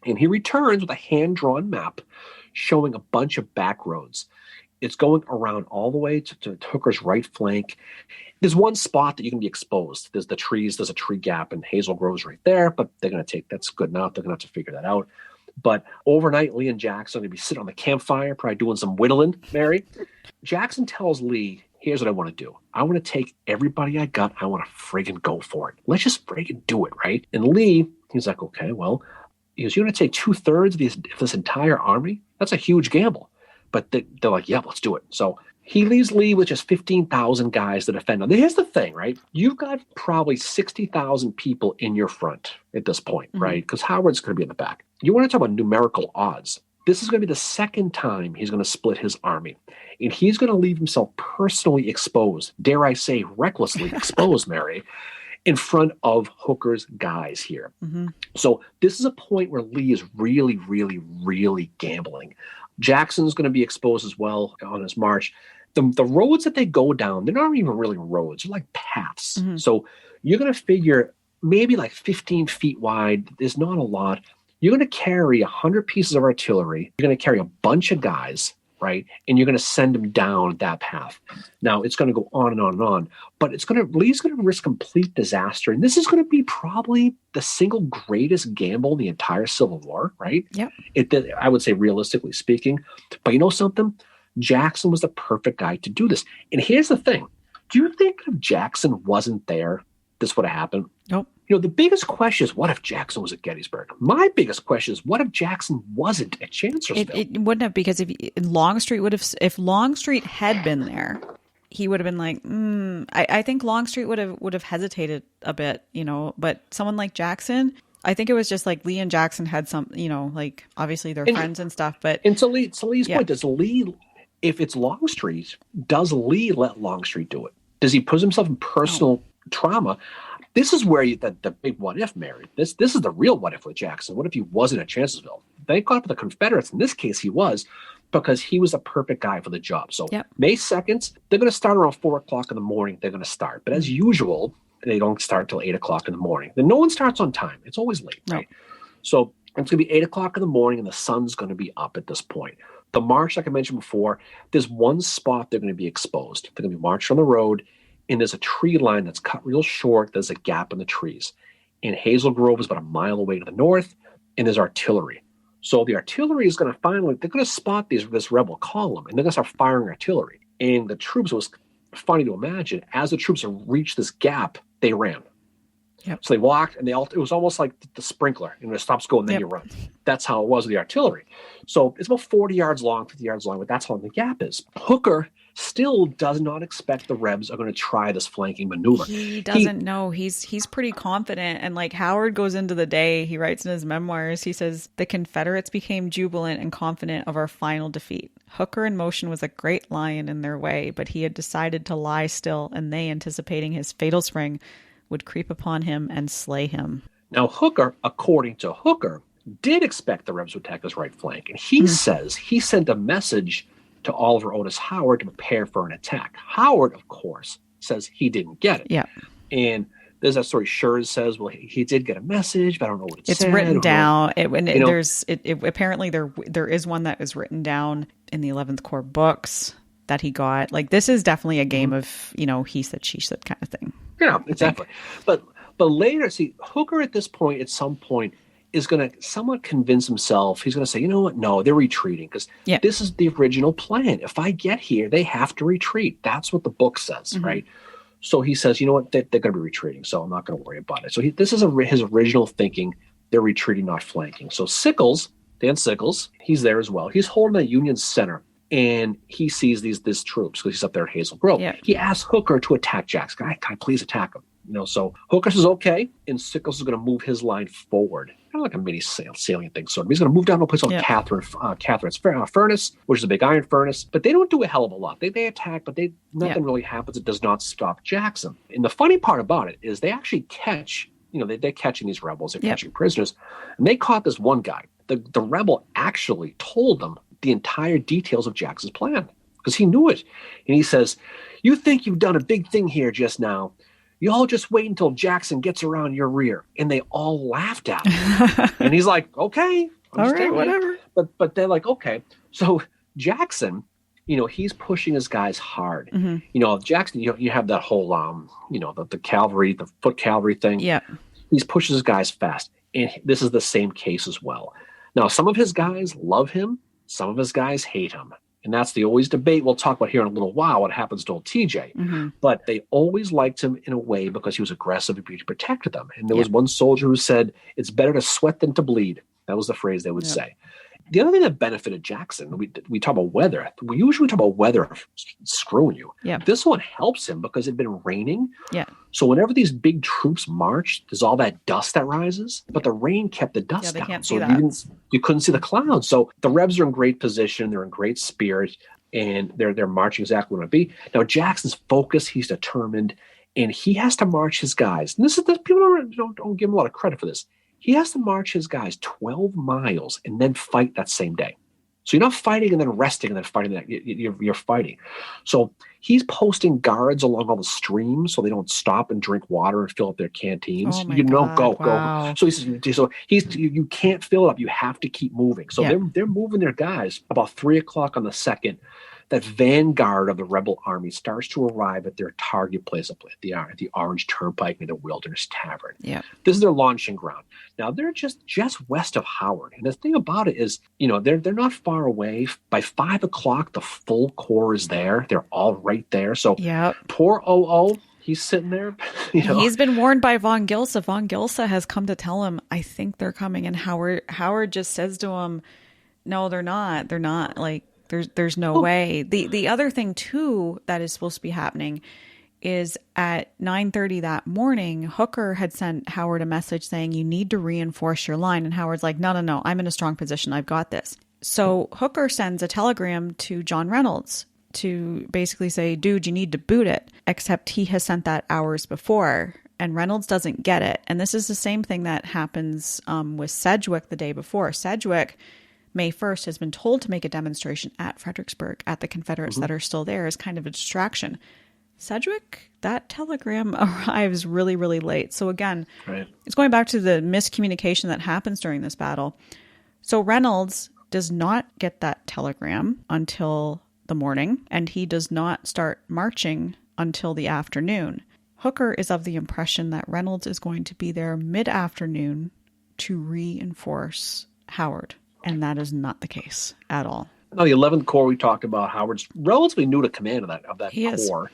And he returns with a hand-drawn map showing a bunch of back roads. It's going around all the way to Hooker's right flank. There's one spot that you can be exposed. There's the trees. There's a tree gap, and Hazel Grove's right there, but that's good enough. They're going to have to figure that out. But overnight, Lee and Jackson are going to be sitting on the campfire, probably doing some whittling, Mary. Jackson tells Lee, here's what I want to do. I want to take everybody I got. I want to friggin' go for it. Let's just friggin' do it, right? And Lee, he's like, okay, well, you're going to take 2/3 of this entire army? That's a huge gamble. But they're like, yeah, let's do it. So he leaves Lee with just 15,000 guys to defend him. Here's the thing, right? You've got probably 60,000 people in your front at this point, right? Because Howard's going to be in the back. You want to talk about numerical odds. This is going to be the second time he's going to split his army. And he's going to leave himself personally exposed, dare I say recklessly exposed, Mary, in front of Hooker's guys here. So this is a point where Lee is really, really, really gambling. Jackson's going to be exposed as well on his march. The roads that they go down, they're not even really roads. They're like paths. So you're going to figure maybe like 15 feet wide. There's not a lot. You're going to carry 100 pieces of artillery. You're going to carry a bunch of guys, right? And you're going to send them down that path. Now, it's going to go on and on and on. But Lee's going to risk complete disaster. And this is going to be probably the single greatest gamble in the entire Civil War, right? Yep. I would say realistically speaking. But you know something? Jackson was the perfect guy to do this. And here's the thing. Do you think if Jackson wasn't there, this would have happened? Nope. You know, the biggest question is, what if Jackson was at Gettysburg? My biggest question is, what if Jackson wasn't at Chancellorsville? It wouldn't have, because if Longstreet had been there, he would have been like, I think Longstreet would have hesitated a bit, you know, but someone like Jackson, I think it was just like Lee and Jackson had some, you know, like obviously they're friends and stuff, but. And to Lee's point, does Lee, if it's Longstreet, does Lee let Longstreet do it? Does he put himself in personal trauma? This is where the big what if, Mary. This is the real what if with Jackson. What if he wasn't at Chancellorsville? They caught up with the Confederates. In this case, he was, because he was a perfect guy for the job. So May 2nd, they're going to start around 4 o'clock in the morning. They're going to start. But as usual, they don't start till 8 o'clock in the morning. Then no one starts on time. It's always late, right? So it's going to be 8 o'clock in the morning, and the sun's going to be up at this point. The march, like I mentioned before, there's one spot they're going to be exposed. They're going to be marched on the road, and there's a tree line that's cut real short. There's a gap in the trees. And Hazel Grove is about a mile away to the north, and there's artillery. So the artillery is going to they're going to spot this rebel column, and they're going to start firing artillery. And the troops, was funny to imagine, as the troops reached this gap, they ran. Yep. So they walked, and it was almost like the sprinkler. And it stops going, then you run. That's how it was with the artillery. So it's about 40 yards long, 50 yards long, but that's how long the gap is. Hooker still does not expect the Rebs are going to try this flanking maneuver. He doesn't know. He's pretty confident. And like Howard goes into the day, he writes in his memoirs, he says, the Confederates became jubilant and confident of our final defeat. Hooker in motion was a great lion in their way, but he had decided to lie still, and they, anticipating his fatal spring, would creep upon him and slay him. Now, Hooker, according to Hooker, did expect the Rebs would attack his right flank. And he says he sent a message to Oliver Otis Howard to prepare for an attack. Howard, of course, says he didn't get it. Yeah. And there's that story. Schurz says, well, he did get a message, but I don't know what it It's said. written down. Apparently there is one that is written down in the 11th Corps books that he got. Like, this is definitely a game of, he said, she said kind of thing. Yeah, exactly. But later, see, Hooker at this point, at some point, is going to somewhat convince himself. He's going to say, you know what? No, they're retreating because this is the original plan. If I get here, they have to retreat. That's what the book says, right? So he says, you know what? They're going to be retreating, so I'm not going to worry about it. So this is his original thinking. They're retreating, not flanking. So Dan Sickles, he's there as well. He's holding the Union center, and he sees these troops because he's up there at Hazel Grove. Yeah. He asks Hooker to attack Jackson. Can I please attack him? So Hooker says okay, and Sickles is going to move his line forward, kind of like a mini salient thing. So he's going to move down to a place called Catherine's Furnace, which is a big iron furnace. But they don't do a hell of a lot. They attack, but nothing really happens. It does not stop Jackson. And the funny part about it is they actually catch. They're catching these rebels. They're catching prisoners, and they caught this one guy. The rebel actually told them the entire details of Jackson's plan because he knew it, and he says, "You think you've done a big thing here just now? You all just wait until Jackson gets around your rear." And they all laughed at him. And he's like, okay. All right, whatever. But they're like, okay. So Jackson, he's pushing his guys hard. Jackson, you have that whole, the cavalry, the foot cavalry thing. Yeah. He pushes his guys fast. And this is the same case as well. Now, some of his guys love him. Some of his guys hate him. And that's the always debate we'll talk about here in a little while, what happens to old TJ. But they always liked him in a way because he was aggressive and he protected them. And there was one soldier who said, it's better to sweat than to bleed. That was the phrase they would say. The other thing that benefited Jackson, we talk about weather. We usually talk about weather screwing you. Yeah. This one helps him because it had been raining. Yeah. So whenever these big troops march, there's all that dust that rises, but the rain kept the dust down. Can't so see that. You couldn't see the clouds. So the Rebs are in great position. They're in great spirit, and they're marching exactly where they want to be. Now Jackson's focused. He's determined, and he has to march his guys. And this people don't give him a lot of credit for this. He has to march his guys 12 miles and then fight that same day. So you're not fighting and then resting and then fighting that. You're fighting. So he's posting guards along all the streams so they don't stop and drink water and fill up their canteens. Go. So he says, you can't fill it up. You have to keep moving. So they're moving their guys. About 3:00 on the 2nd, that vanguard of the rebel army starts to arrive at their target place up at the Orange Turnpike near the Wilderness Tavern. Yeah. This is their launching ground. Now they're just west of Howard. And the thing about it is, they're not far away. By 5:00, the full corps is there. They're all right there. So poor OO, he's sitting there. He's been warned by Von Gilsa. Von Gilsa has come to tell him, I think they're coming. And Howard just says to him, no, they're not. They're not. Like, there's no way. The other thing too that is supposed to be happening is at 9:30 that morning, Hooker had sent Howard a message saying you need to reinforce your line, and Howard's like, no, I'm in a strong position. I've got this. So Hooker sends a telegram to John Reynolds to basically say, dude, you need to boot it, except he has sent that hours before. And Reynolds doesn't get it. And this is the same thing that happens with Sedgwick the day before. Sedgwick, May 1st, has been told to make a demonstration at Fredericksburg at the Confederates that are still there as kind of a distraction. Sedgwick, that telegram arrives really, really late. So again, It's going back to the miscommunication that happens during this battle. So Reynolds does not get that telegram until the morning, and he does not start marching until the afternoon. Hooker is of the impression that Reynolds is going to be there mid-afternoon to reinforce Howard. And that is not the case at all. Now, the 11th Corps we talked about, Howard's relatively new to command of that corps.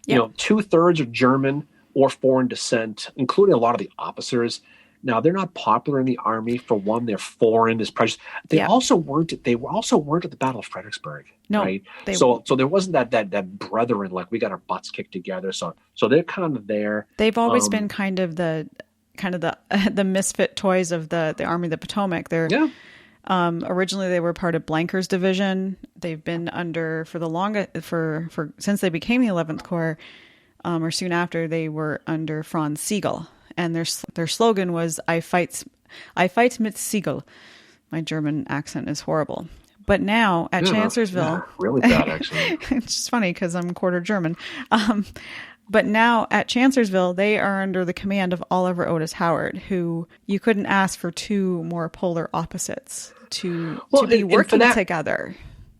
Yep. 2/3 are German or foreign descent, including a lot of the officers. Now, they're not popular in the army. For one, they're foreign, there's prejudice. They also weren't at the Battle of Fredericksburg. No, right? So there wasn't that brethren, like we got our butts kicked together. So they're kind of there. They've always been kind of the misfit toys of the Army of the Potomac. They're originally they were part of Blanker's division. They've been under for the longest since they became the 11th Corps, or soon after they were under Franz Sigel, and their slogan was "I fight mit Sigel." My German accent is horrible, but now at Chancellorsville, really bad actually. It's just funny because I'm quarter German. But now at Chancellorsville, they are under the command of Oliver Otis Howard, who you couldn't ask for two more polar opposites to be working together.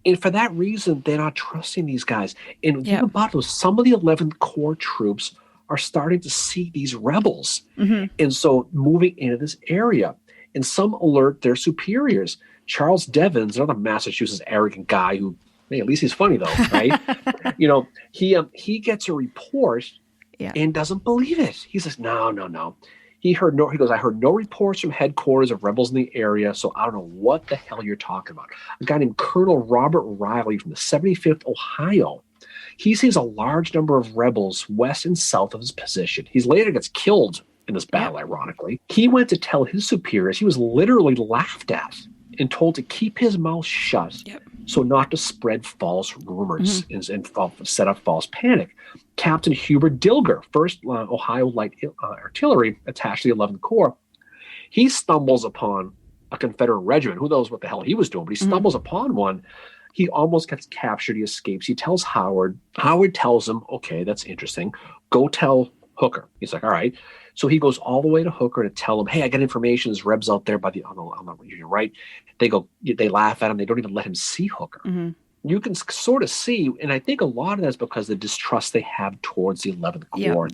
And for that reason, they're not trusting these guys. And even about those, some of the 11th Corps troops are starting to see these rebels. And so moving into this area. And some alert their superiors. Charles Devens, another Massachusetts arrogant guy who, hey, at least he's funny though, right? He gets a report and doesn't believe it. He says, no. He goes, I heard no reports from headquarters of rebels in the area, so I don't know what the hell you're talking about. A guy named Colonel Robert Riley from the 75th Ohio. He sees a large number of rebels west and south of his position. He later gets killed in this battle, ironically. He went to tell his superiors. He was literally laughed at and told to keep his mouth shut so not to spread false rumors and set up false panic. Captain Hubert Dilger, 1st Ohio Light Artillery attached to the 11th Corps, he stumbles upon a Confederate regiment. Who knows what the hell he was doing, but he stumbles upon one. He almost gets captured. He escapes. He tells Howard. Howard tells him, okay, that's interesting. Go tell Hooker. He's like, all right. So he goes all the way to Hooker to tell him, hey, I got information. There's Rebs out there on the Union right. They laugh at him. They don't even let him see Hooker. You can sort of see, and I think a lot of that is because the distrust they have towards the 11th Corps.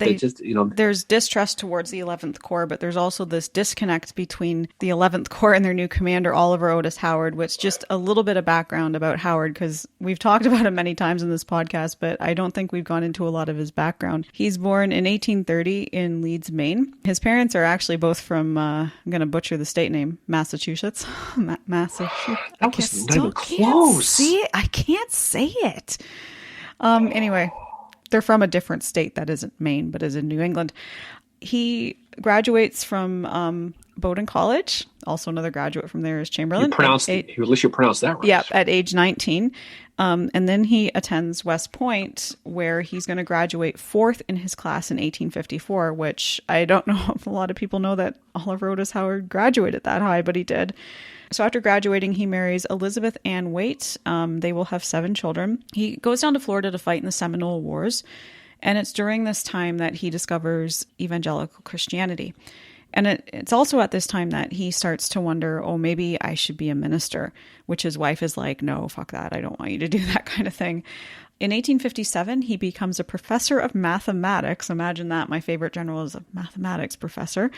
There's distrust towards the 11th Corps, but there's also this disconnect between the 11th Corps and their new commander, Oliver Otis Howard, which just a little bit of background about Howard, because we've talked about him many times in this podcast, but I don't think we've gone into a lot of his background. He's born in 1830 in Leeds, Maine. His parents are actually both from, I'm going to butcher the state name, Massachusetts. Massachusetts. That was not even close. I can't say it. Anyway, they're from a different state that isn't Maine, but is in New England. He graduates from Bowdoin College. Also another graduate from there is Chamberlain. At least you pronounced that right. Yeah, at age 19. And then he attends West Point, where he's going to graduate 4th in his class in 1854, which I don't know if a lot of people know that Oliver Otis Howard graduated that high, but he did. So after graduating, he marries Elizabeth Ann Waite. They will have 7 children. He goes down to Florida to fight in the Seminole Wars. And it's during this time that he discovers evangelical Christianity. And it's also at this time that he starts to wonder, oh, maybe I should be a minister, which his wife is like, no, fuck that. I don't want you to do that kind of thing. In 1857, he becomes a professor of mathematics. Imagine that. My favorite general is a mathematics professor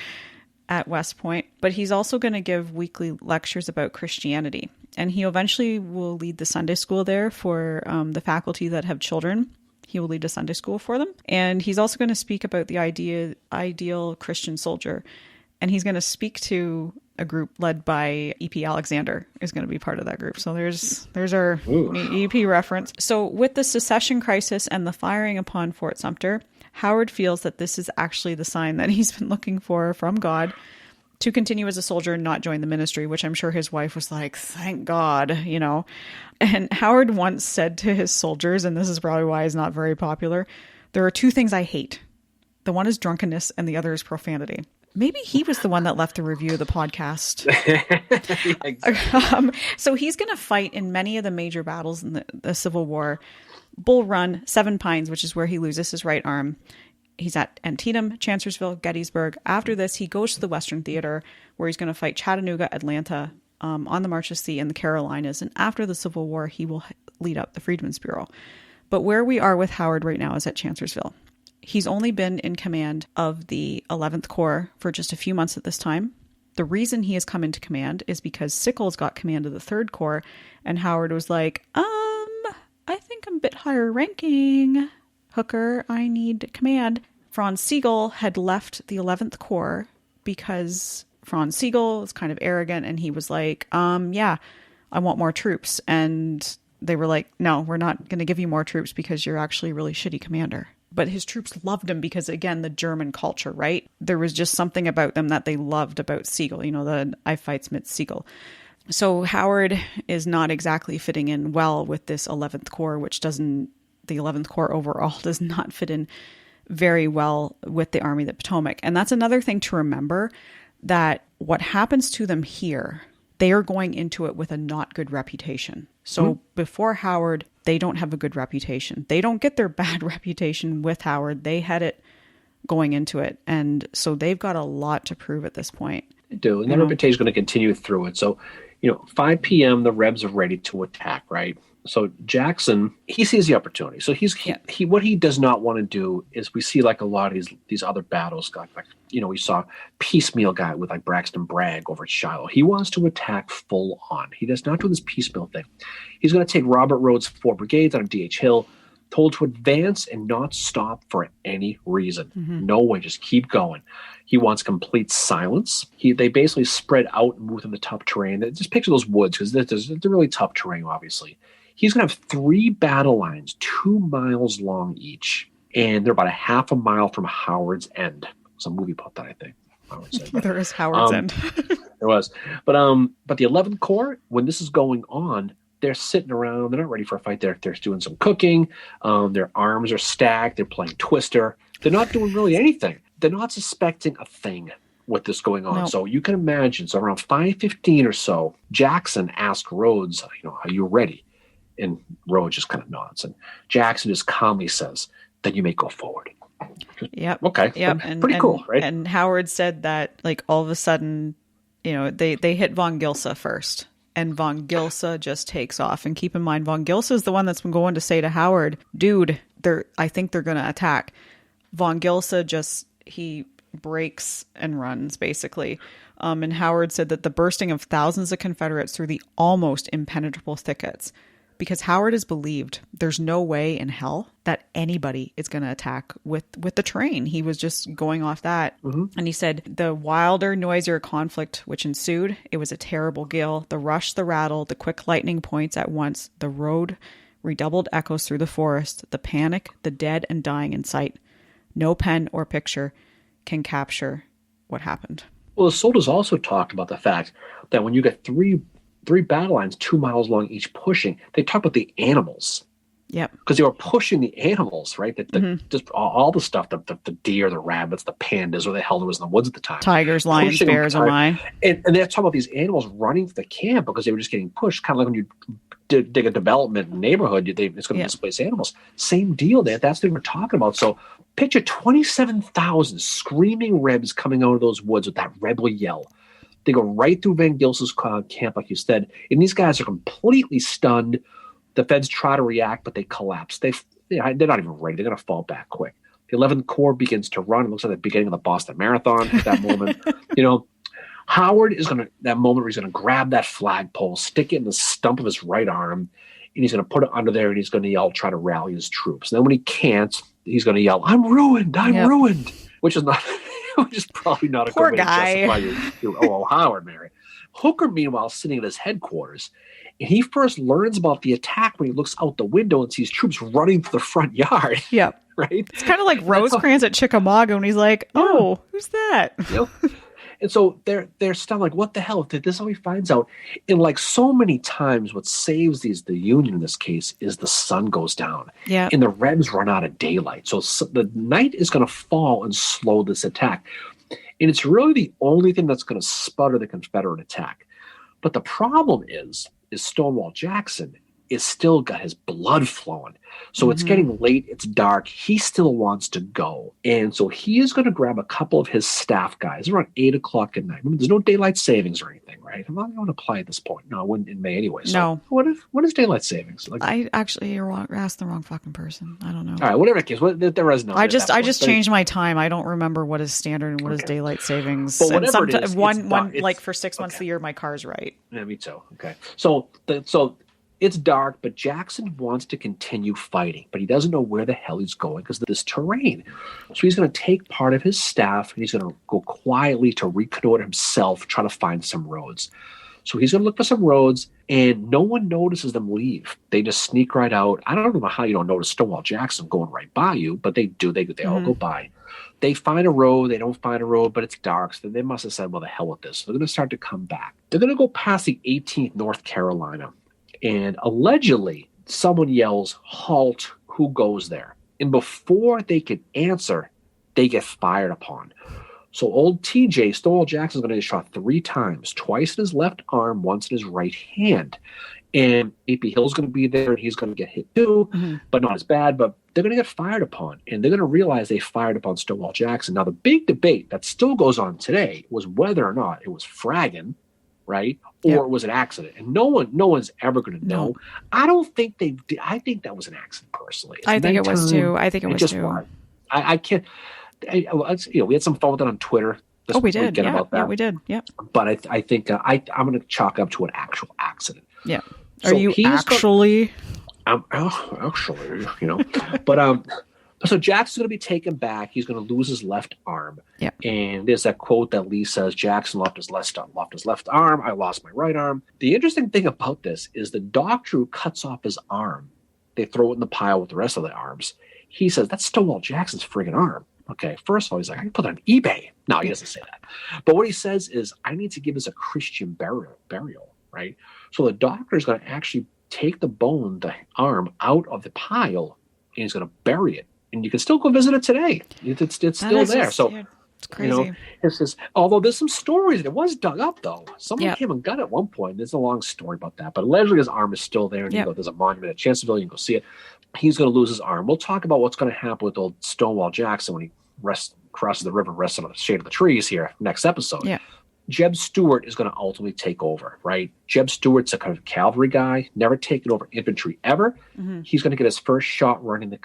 at West Point, but he's also going to give weekly lectures about Christianity. And he eventually will lead the Sunday school there for the faculty that have children. He will lead a Sunday school for them. And he's also going to speak about the ideal Christian soldier. And he's going to speak to a group led by E.P. Alexander is going to be part of that group. So there's our E.P. reference. So with the secession crisis and the firing upon Fort Sumter, Howard feels that this is actually the sign that he's been looking for from God to continue as a soldier and not join the ministry, which I'm sure his wife was like, thank God, And Howard once said to his soldiers, and this is probably why he's not very popular, there are 2 things I hate. The one is drunkenness and the other is profanity. Maybe he was the one that left the review of the podcast. So he's going to fight in many of the major battles in the Civil War. Bull Run, 7 Pines, which is where he loses his right arm. He's at Antietam, Chancellorsville, Gettysburg. After this, he goes to the Western Theater, where he's going to fight Chattanooga, Atlanta, on the March to Sea in the Carolinas. And after the Civil War, he will lead up the Freedmen's Bureau. But where we are with Howard right now is at Chancellorsville. He's only been in command of the 11th Corps for just a few months at this time. The reason he has come into command is because Sickles got command of the 3rd Corps, and Howard was like, I think I'm a bit higher ranking. Hooker, I need command. Franz Sigel had left the 11th Corps because Franz Sigel was kind of arrogant, and he was like, I want more troops. And they were like, no, we're not going to give you more troops because you're actually a really shitty commander. But his troops loved him because, again, the German culture, right? There was just something about them that they loved about Sigel, the I fight Smith Sigel. So Howard is not exactly fitting in well with this 11th Corps, the 11th Corps overall does not fit in very well with the Army of the Potomac. And that's another thing to remember, that what happens to them here, they are going into it with a not good reputation. So before Howard, they don't have a good reputation. They don't get their bad reputation with Howard. They had it going into it. And so they've got a lot to prove at this point. They do. And that reputation is going to continue through it. So, 5 p.m., the Rebs are ready to attack, right? So Jackson, he sees the opportunity. So he what he does not want to do is, we see like a lot of these other battles, like we saw piecemeal guy with like Braxton Bragg over at Shiloh. He wants to attack full on. He does not do this piecemeal thing. He's going to take Robert Rhodes' 4 brigades out of D.H. Hill, told to advance and not stop for any reason. No way, just keep going. He wants complete silence. They basically spread out and move in the tough terrain. Just picture those woods, because they're really tough terrain, obviously. He's going to have 3 battle lines, 2 miles long each, and they're about a half a mile from Howard's End. There's a movie about that, I think. There is Howard's End. There was. But the 11th Corps, when this is going on, they're sitting around. They're not ready for a fight. They're doing some cooking. Their arms are stacked. They're playing Twister. They're not doing really anything. They're not suspecting a thing with this going on. Nope. So you can imagine. So around 5:15 or so, Jackson asked Rhodes, "Are you ready?" And Rhodes just kind of nods. And Jackson just calmly says, "Then you may go forward." Yep. Okay. Yep. Pretty cool, right? And Howard said that, like, all of a sudden, they hit von Gilsa first. And von Gilsa just takes off. And keep in mind, von Gilsa is the one that's been going to say to Howard, "Dude, I think they're going to attack." Von Gilsa he breaks and runs, basically. And Howard said that the bursting of thousands of Confederates through the almost impenetrable thickets, because Howard has believed there's no way in hell that anybody is going to attack with the train. He was just going off that. And he said, the wilder, noisier conflict which ensued, it was a terrible gale. The rush, the rattle, the quick lightning points at once, the road redoubled echoes through the forest, the panic, the dead and dying in sight. No pen or picture can capture what happened. Well, the soldiers also talked about the fact that when you get three battle lines 2 miles long each pushing, they talk about the animals. Yep. Because they were pushing the animals, right? Just all the stuff, the deer, the rabbits, the pandas, or the hell there was in the woods at the time. Tigers, lions, bears, oh my. And they're talking about these animals running for the camp because they were just getting pushed, kind of like when you dig a development neighborhood, it's going to displace animals. Same deal there. That's what they were talking about. So picture 27,000 screaming Rebs coming out of those woods with that rebel yell. They go right through Van Gilsa's camp, like you said, and these guys are completely stunned. The Feds try to react, but they collapse. They're not even ready. They're going to fall back quick. The 11th Corps begins to run. It looks like the beginning of the Boston Marathon at that moment. Howard is going to, that moment where he's going to grab that flagpole, stick it in the stump of his right arm, and he's going to put it under there, and he's going to yell, try to rally his troops. And then when he can't, he's going to yell, "I'm ruined! I'm ruined!" Which is not... which is probably not a good way to justify your Howard, Mary. Hooker, meanwhile, sitting at his headquarters, and he first learns about the attack when he looks out the window and sees troops running through the front yard. Yep. Right? It's kind of like Rosecrans at Chickamauga when he's like, "Oh, who's that?" And so they're stunned, like, what the hell? This is how he finds out. And like so many times, what saves the Union in this case is the sun goes down. Yeah. And the Rebs run out of daylight. So the night is going to fall and slow this attack. And it's really the only thing that's going to sputter the Confederate attack. But the problem is Stonewall Jackson is still got his blood flowing. So it's getting late. It's dark. He still wants to go. And so he is going to grab a couple of his staff guys around 8 o'clock at night. Remember, there's no daylight savings or anything, right? I'm not going to apply at this point. No, I wouldn't in May anyway. So no. What is daylight savings? Like, I actually, you're asking the wrong fucking person. I don't know. All right, whatever the case. There is no. I just changed my time. I don't remember what is standard and what is daylight savings. But and whatever it is, one like for 6 months of the year, my car's right. Yeah, me too. Okay. So it's dark, but Jackson wants to continue fighting, but he doesn't know where the hell he's going because of this terrain. So he's going to take part of his staff and he's going to go quietly to reconnoiter himself, try to find some roads. So he's going to look for some roads, and no one notices them leave. They just sneak right out. I don't know how you don't notice Stonewall Jackson going right by you, but they do. They all go by. They find a road. They don't find a road, but it's dark. So they must have said, well, the hell with this. So they're going to start to come back. They're going to go past the 18th North Carolina. And allegedly, someone yells, "Halt, who goes there?" And before they can answer, they get fired upon. So old TJ, Stonewall Jackson's going to get shot 3 times, twice in his left arm, once in his right hand. And AP Hill's going to be there, and he's going to get hit too, but not as bad. But they're going to get fired upon, and they're going to realize they fired upon Stonewall Jackson. Now, the big debate that still goes on today was whether or not it was fragging, right, or it was an accident. And no one's ever going to know. No. I don't think they did. I think that was an accident, personally. I think it was too. I can't. We had some fun with it on Twitter. We did. About that. Yeah, we did. Yeah. But I think I'm going to chalk up to an actual accident. Yeah. So are you actually? Actually, But so Jackson's going to be taken back. He's going to lose his left arm. Yeah. And there's that quote that Lee says, Jackson lost his left arm. I lost my right arm. The interesting thing about this is the doctor who cuts off his arm, they throw it in the pile with the rest of the arms. He says, that's Stonewall Jackson's friggin' arm. Okay, first of all, he's like, I can put it on eBay. No, he doesn't say that. But what he says is, I need to give this a Christian burial, right? So the doctor is going to actually take the arm out of the pile, and he's going to bury it. And you can still go visit it today. It's still there. It's crazy. Although there's some stories. It was dug up, though. Someone came and got it at one point. There's a long story about that. But allegedly his arm is still there. And there's a monument at Chancellorsville. You can go see it. He's going to lose his arm. We'll talk about what's going to happen with old Stonewall Jackson when he crosses the river, rests under the shade of the trees here next episode. Yeah. Jeb Stuart is going to ultimately take over, right? Jeb Stuart's a kind of cavalry guy, never taken over infantry ever. Mm-hmm. He's going to get his first shot running the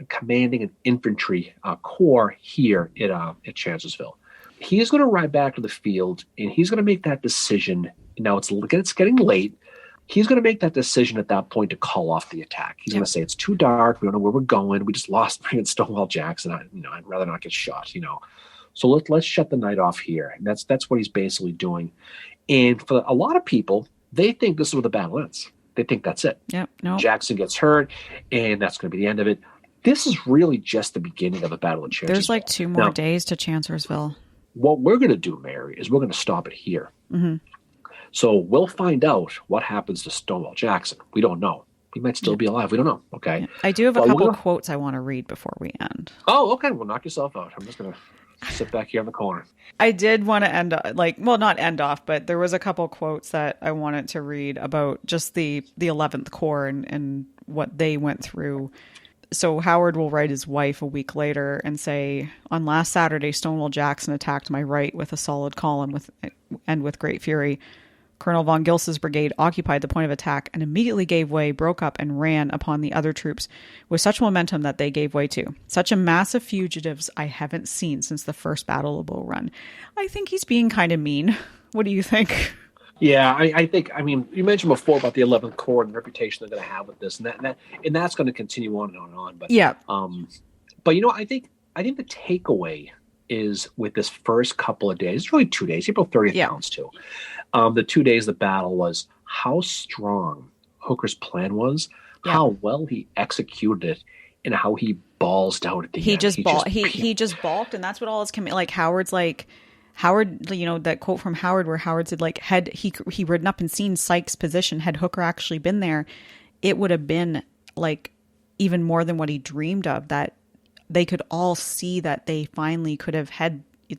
commanding an infantry corps here at Chancellorsville. He's going to ride back to the field, and he's going to make that decision. Now it's getting late. He's going to make that decision at that point to call off the attack. He's going to say, it's too dark. We don't know where we're going. We just lost Stonewall Jackson. I'd rather not get shot, So let's shut the night off here. And that's what he's basically doing. And for a lot of people, they think this is where the battle ends. They think that's it. Yep. No. Jackson gets hurt, and that's going to be the end of it. This is really just the beginning of the Battle of Chancellorsville. There's like 2 more days to Chancellorsville. What we're going to do, Mary, is we're going to stop it here. Mm-hmm. So we'll find out what happens to Stonewall Jackson. We don't know. He might still be alive. We don't know. Okay. Yeah. I do have a couple quotes I want to read before we end. Oh, okay. Well, knock yourself out. I'm just going to sit back here in the corner. I did want to not end off, but there was a couple quotes that I wanted to read about just the 11th Corps and what they went through. So Howard will write his wife a week later and say, on last Saturday, Stonewall Jackson attacked my right with a solid column with great fury. Colonel von Gilsa's brigade occupied the point of attack and immediately gave way, broke up, and ran upon the other troops with such momentum that they gave way too. Such a mass of fugitives I haven't seen since the first Battle of Bull Run. I think he's being kind of mean. What do you think? Yeah, I think, you mentioned before about the 11th Corps and the reputation they're going to have with this, and that's going to continue on and on and on. But yeah, but I think the takeaway is with this first couple of days, it's really 2 days, April 30th counts too. The 2 days of the battle was how strong Hooker's plan was, how well he executed it, and how he ballsed out at the end. He just balked, and that's what all his Howard's like. Howard, that quote from Howard where Howard said, had he ridden up and seen Sykes' position, had Hooker actually been there, it would have been even more than what he dreamed of, that they could all see that they finally could have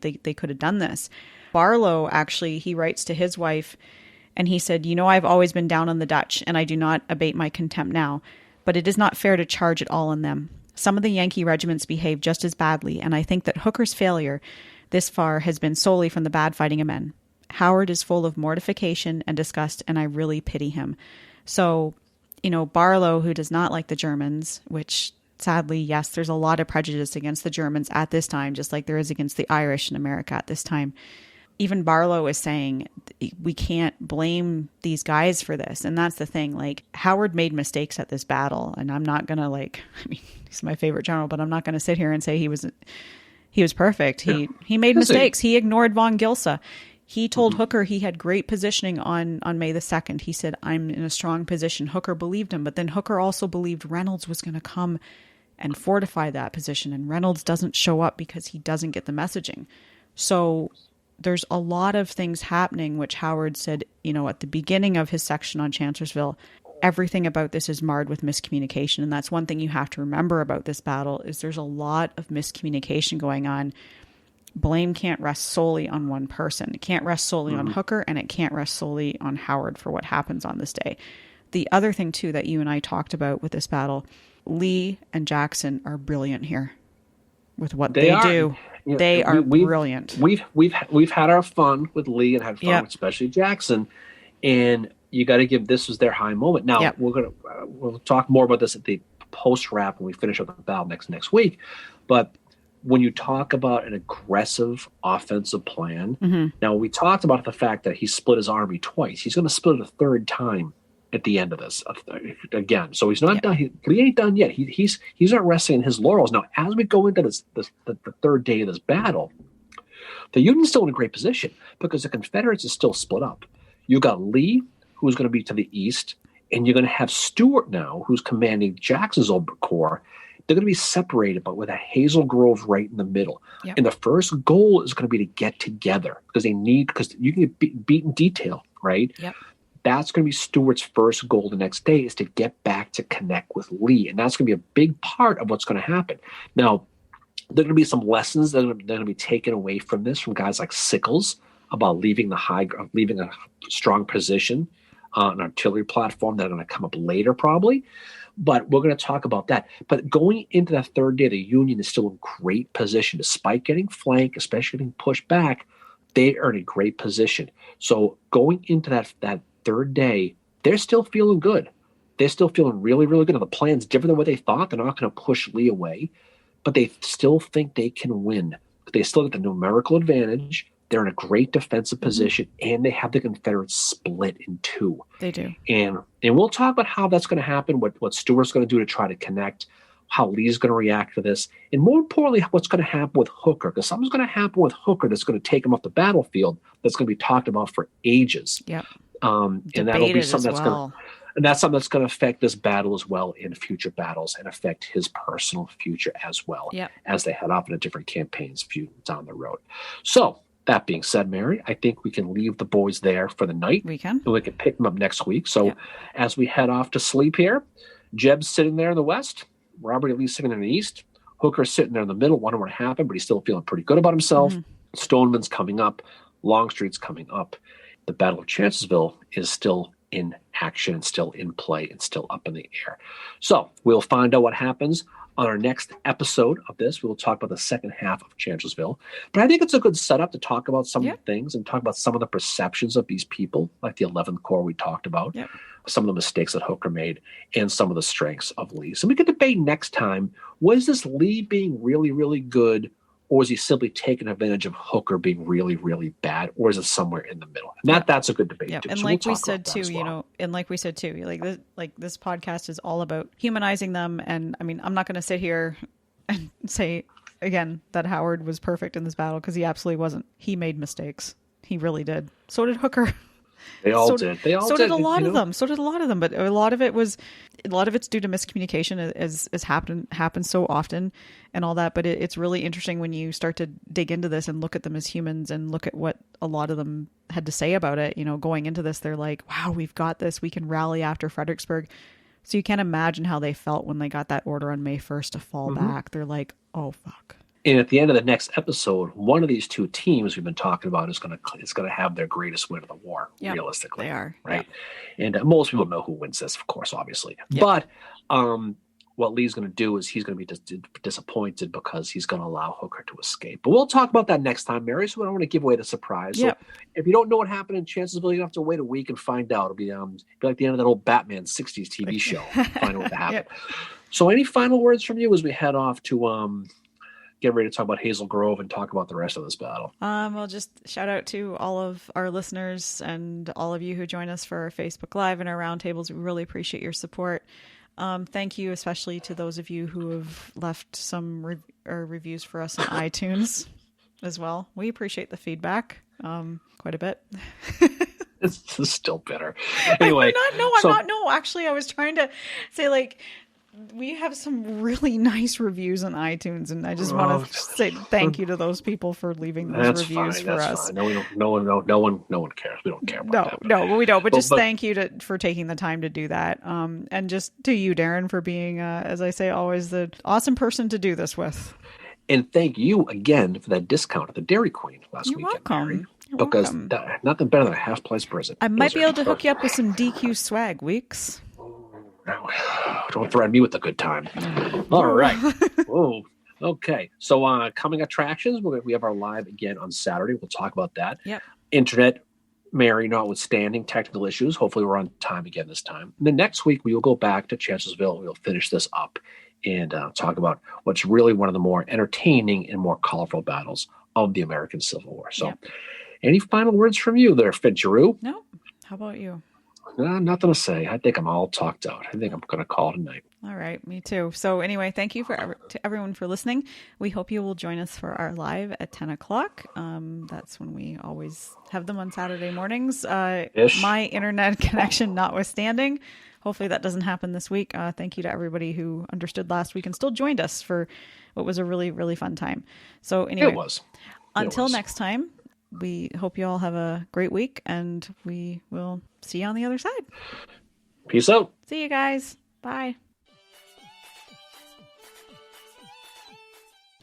they could have done this. Barlow, actually, he writes to his wife and he said, I've always been down on the Dutch and I do not abate my contempt now, but it is not fair to charge it all on them. Some of the Yankee regiments behaved just as badly, and I think that Hooker's failure this far has been solely from the bad fighting of men. Howard is full of mortification and disgust, and I really pity him. So, Barlow, who does not like the Germans, which sadly, yes, there's a lot of prejudice against the Germans at this time, just like there is against the Irish in America at this time. Even Barlow is saying we can't blame these guys for this. And that's the thing. Howard made mistakes at this battle, and I'm not going to he's my favorite general, but I'm not going to sit here and say he was perfect. He made mistakes. He ignored von Gilsa. He told Hooker he had great positioning on May the 2nd. He said, I'm in a strong position. Hooker believed him, but then Hooker also believed Reynolds was going to come and fortify that position. And Reynolds doesn't show up because he doesn't get the messaging. So there's a lot of things happening, which Howard said, at the beginning of his section on Chancellorsville, everything about this is marred with miscommunication. And that's one thing you have to remember about this battle is there's a lot of miscommunication going on. blame can't rest solely on one person. It can't rest solely on Hooker, and it can't rest solely on Howard for what happens on this day. The other thing, too, that you and I talked about with this battle, Lee and Jackson are brilliant here with what they do. You know, they are brilliant. We've had our fun with Lee and had fun with especially Jackson, and you got to give this was their high moment. Now we'll talk more about this at the post wrap when we finish up the battle next week. But when you talk about an aggressive offensive plan, now we talked about the fact that he split his army twice. He's going to split it a third time at the end of this again. So he's not done. He ain't done yet. He's not resting in his laurels. Now, as we go into the third day of this battle, the Union's still in a great position because the Confederates is still split up. You got Lee, who's going to be to the east, and you're going to have Stuart now, who's commanding Jackson's old corps. They're going to be separated, but with a Hazel Grove right in the middle. Yep. And the first goal is going to be to get together because you can get beat in detail, right? Yep. That's going to be Stuart's first goal the next day is to get back to connect with Lee. And that's going to be a big part of what's going to happen. Now, there are going to be some lessons that are going to be taken away from this from guys like Sickles about leaving a strong position on an artillery platform that are going to come up later probably. But we're going to talk about that. But going into that third day, the Union is still in great position. Despite getting flanked, especially getting pushed back, they are in a great position. So going into that third day, they're still feeling good. They're still feeling really, really good. And the plan's different than what they thought. They're not going to push Lee away, but they still think they can win. They still get the numerical advantage. They're in a great defensive position, and they have the Confederates split in two. They do. And we'll talk about how that's going to happen, what Stuart's going to do to try to connect, how Lee's going to react to this, and more importantly, what's going to happen with Hooker, because something's going to happen with Hooker that's going to take him off the battlefield that's going to be talked about for ages. Yep. And that'll be something that's something that's going to affect this battle as well in future battles and affect his personal future as well as they head off into different campaigns down the road. So that being said, Mary, I think we can leave the boys there for the night. We can. And we can pick them up next week. So as we head off to sleep here, Jeb's sitting there in the west, Robert E. Lee's sitting in the east, Hooker's sitting there in the middle, wondering what happened, but he's still feeling pretty good about himself. Stoneman's coming up, Longstreet's coming up. The Battle of Chancellorsville is still in action and still in play and still up in the air. So we'll find out what happens on our next episode of this. We'll talk about the second half of Chancellorsville. But I think it's a good setup to talk about some of the things and talk about some of the perceptions of these people, like the 11th Corps we talked about, some of the mistakes that Hooker made, and some of the strengths of Lee. So we can debate next time, was this Lee being really, really good, or is he simply taking advantage of Hooker being really, really bad, or is it somewhere in the middle? And that's a good debate too. And so like we said too, like this podcast is all about humanizing them. And I mean, I'm not going to sit here and say again that Howard was perfect in this battle, because he absolutely wasn't. He made mistakes. He really did. So did Hooker. They all did. So did a lot of them. But a lot of it's due to miscommunication, as happens so often and all that. But it's really interesting when you start to dig into this and look at them as humans and look at what a lot of them had to say about it. You know, going into this, they're like, wow, we've got this. We can rally after Fredericksburg. So you can't imagine how they felt when they got that order on May 1st to fall back. They're like, oh, fuck. And at the end of the next episode, one of these two teams we've been talking about is going to have their greatest win of the war, realistically. They are. Right? Yep. And most people know who wins this, of course, obviously. Yep. But what Lee's going to do is he's going to be disappointed because he's going to allow Hooker to escape. But we'll talk about that next time, Mary, so we don't want to give away the surprise. Yep. So if you don't know what happened in Chancellorsville, you have to wait a week and find out. It'll be like the end of that old Batman 60s TV show. Find out what happened. So any final words from you as we head off to get ready to talk about Hazel Grove and talk about the rest of this battle? Well, just shout out to all of our listeners and all of you who join us for our Facebook Live and our roundtables. We really appreciate your support. Thank you, especially to those of you who have left some reviews for us on iTunes as well. We appreciate the feedback quite a bit. It's still bitter. Anyway, I'm not. No, actually, I was trying to say, like, we have some really nice reviews on iTunes, and I just want to say thank you to those people for leaving those reviews for us. Fine. No one cares. We don't care about that. We don't. But just thank you for taking the time to do that. And just to you, Darren, for being, as I say, always the awesome person to do this with. And thank you again for that discount at the Dairy Queen last You're weekend, welcome. Mary. You're Because welcome. nothing better than a half-price present. I might be able to hook you up with some DQ swag, Weeks. No, don't threaten me with a good time. All right. Whoa. Okay. So coming attractions, we have our live again on Saturday. We'll talk about that. Yep. Internet, Mary, notwithstanding technical issues. Hopefully we're on time again this time. And then next week we will go back to Chancellorsville. We'll finish this up and talk about what's really one of the more entertaining and more colorful battles of the American Civil War. So any final words from you there, Fitzgerald? No. How about you? Nothing to say. I think I'm all talked out. I think I'm going to call it a night. All right, me too. So anyway, thank you to everyone for listening. We hope you will join us for our live at 10 o'clock. That's when we always have them on Saturday mornings. My internet connection notwithstanding. Hopefully that doesn't happen this week. Thank you to everybody who understood last week and still joined us for what was a really, really fun time. So anyway, until next time, we hope you all have a great week, and we will see you on the other side. Peace out. See you guys. Bye.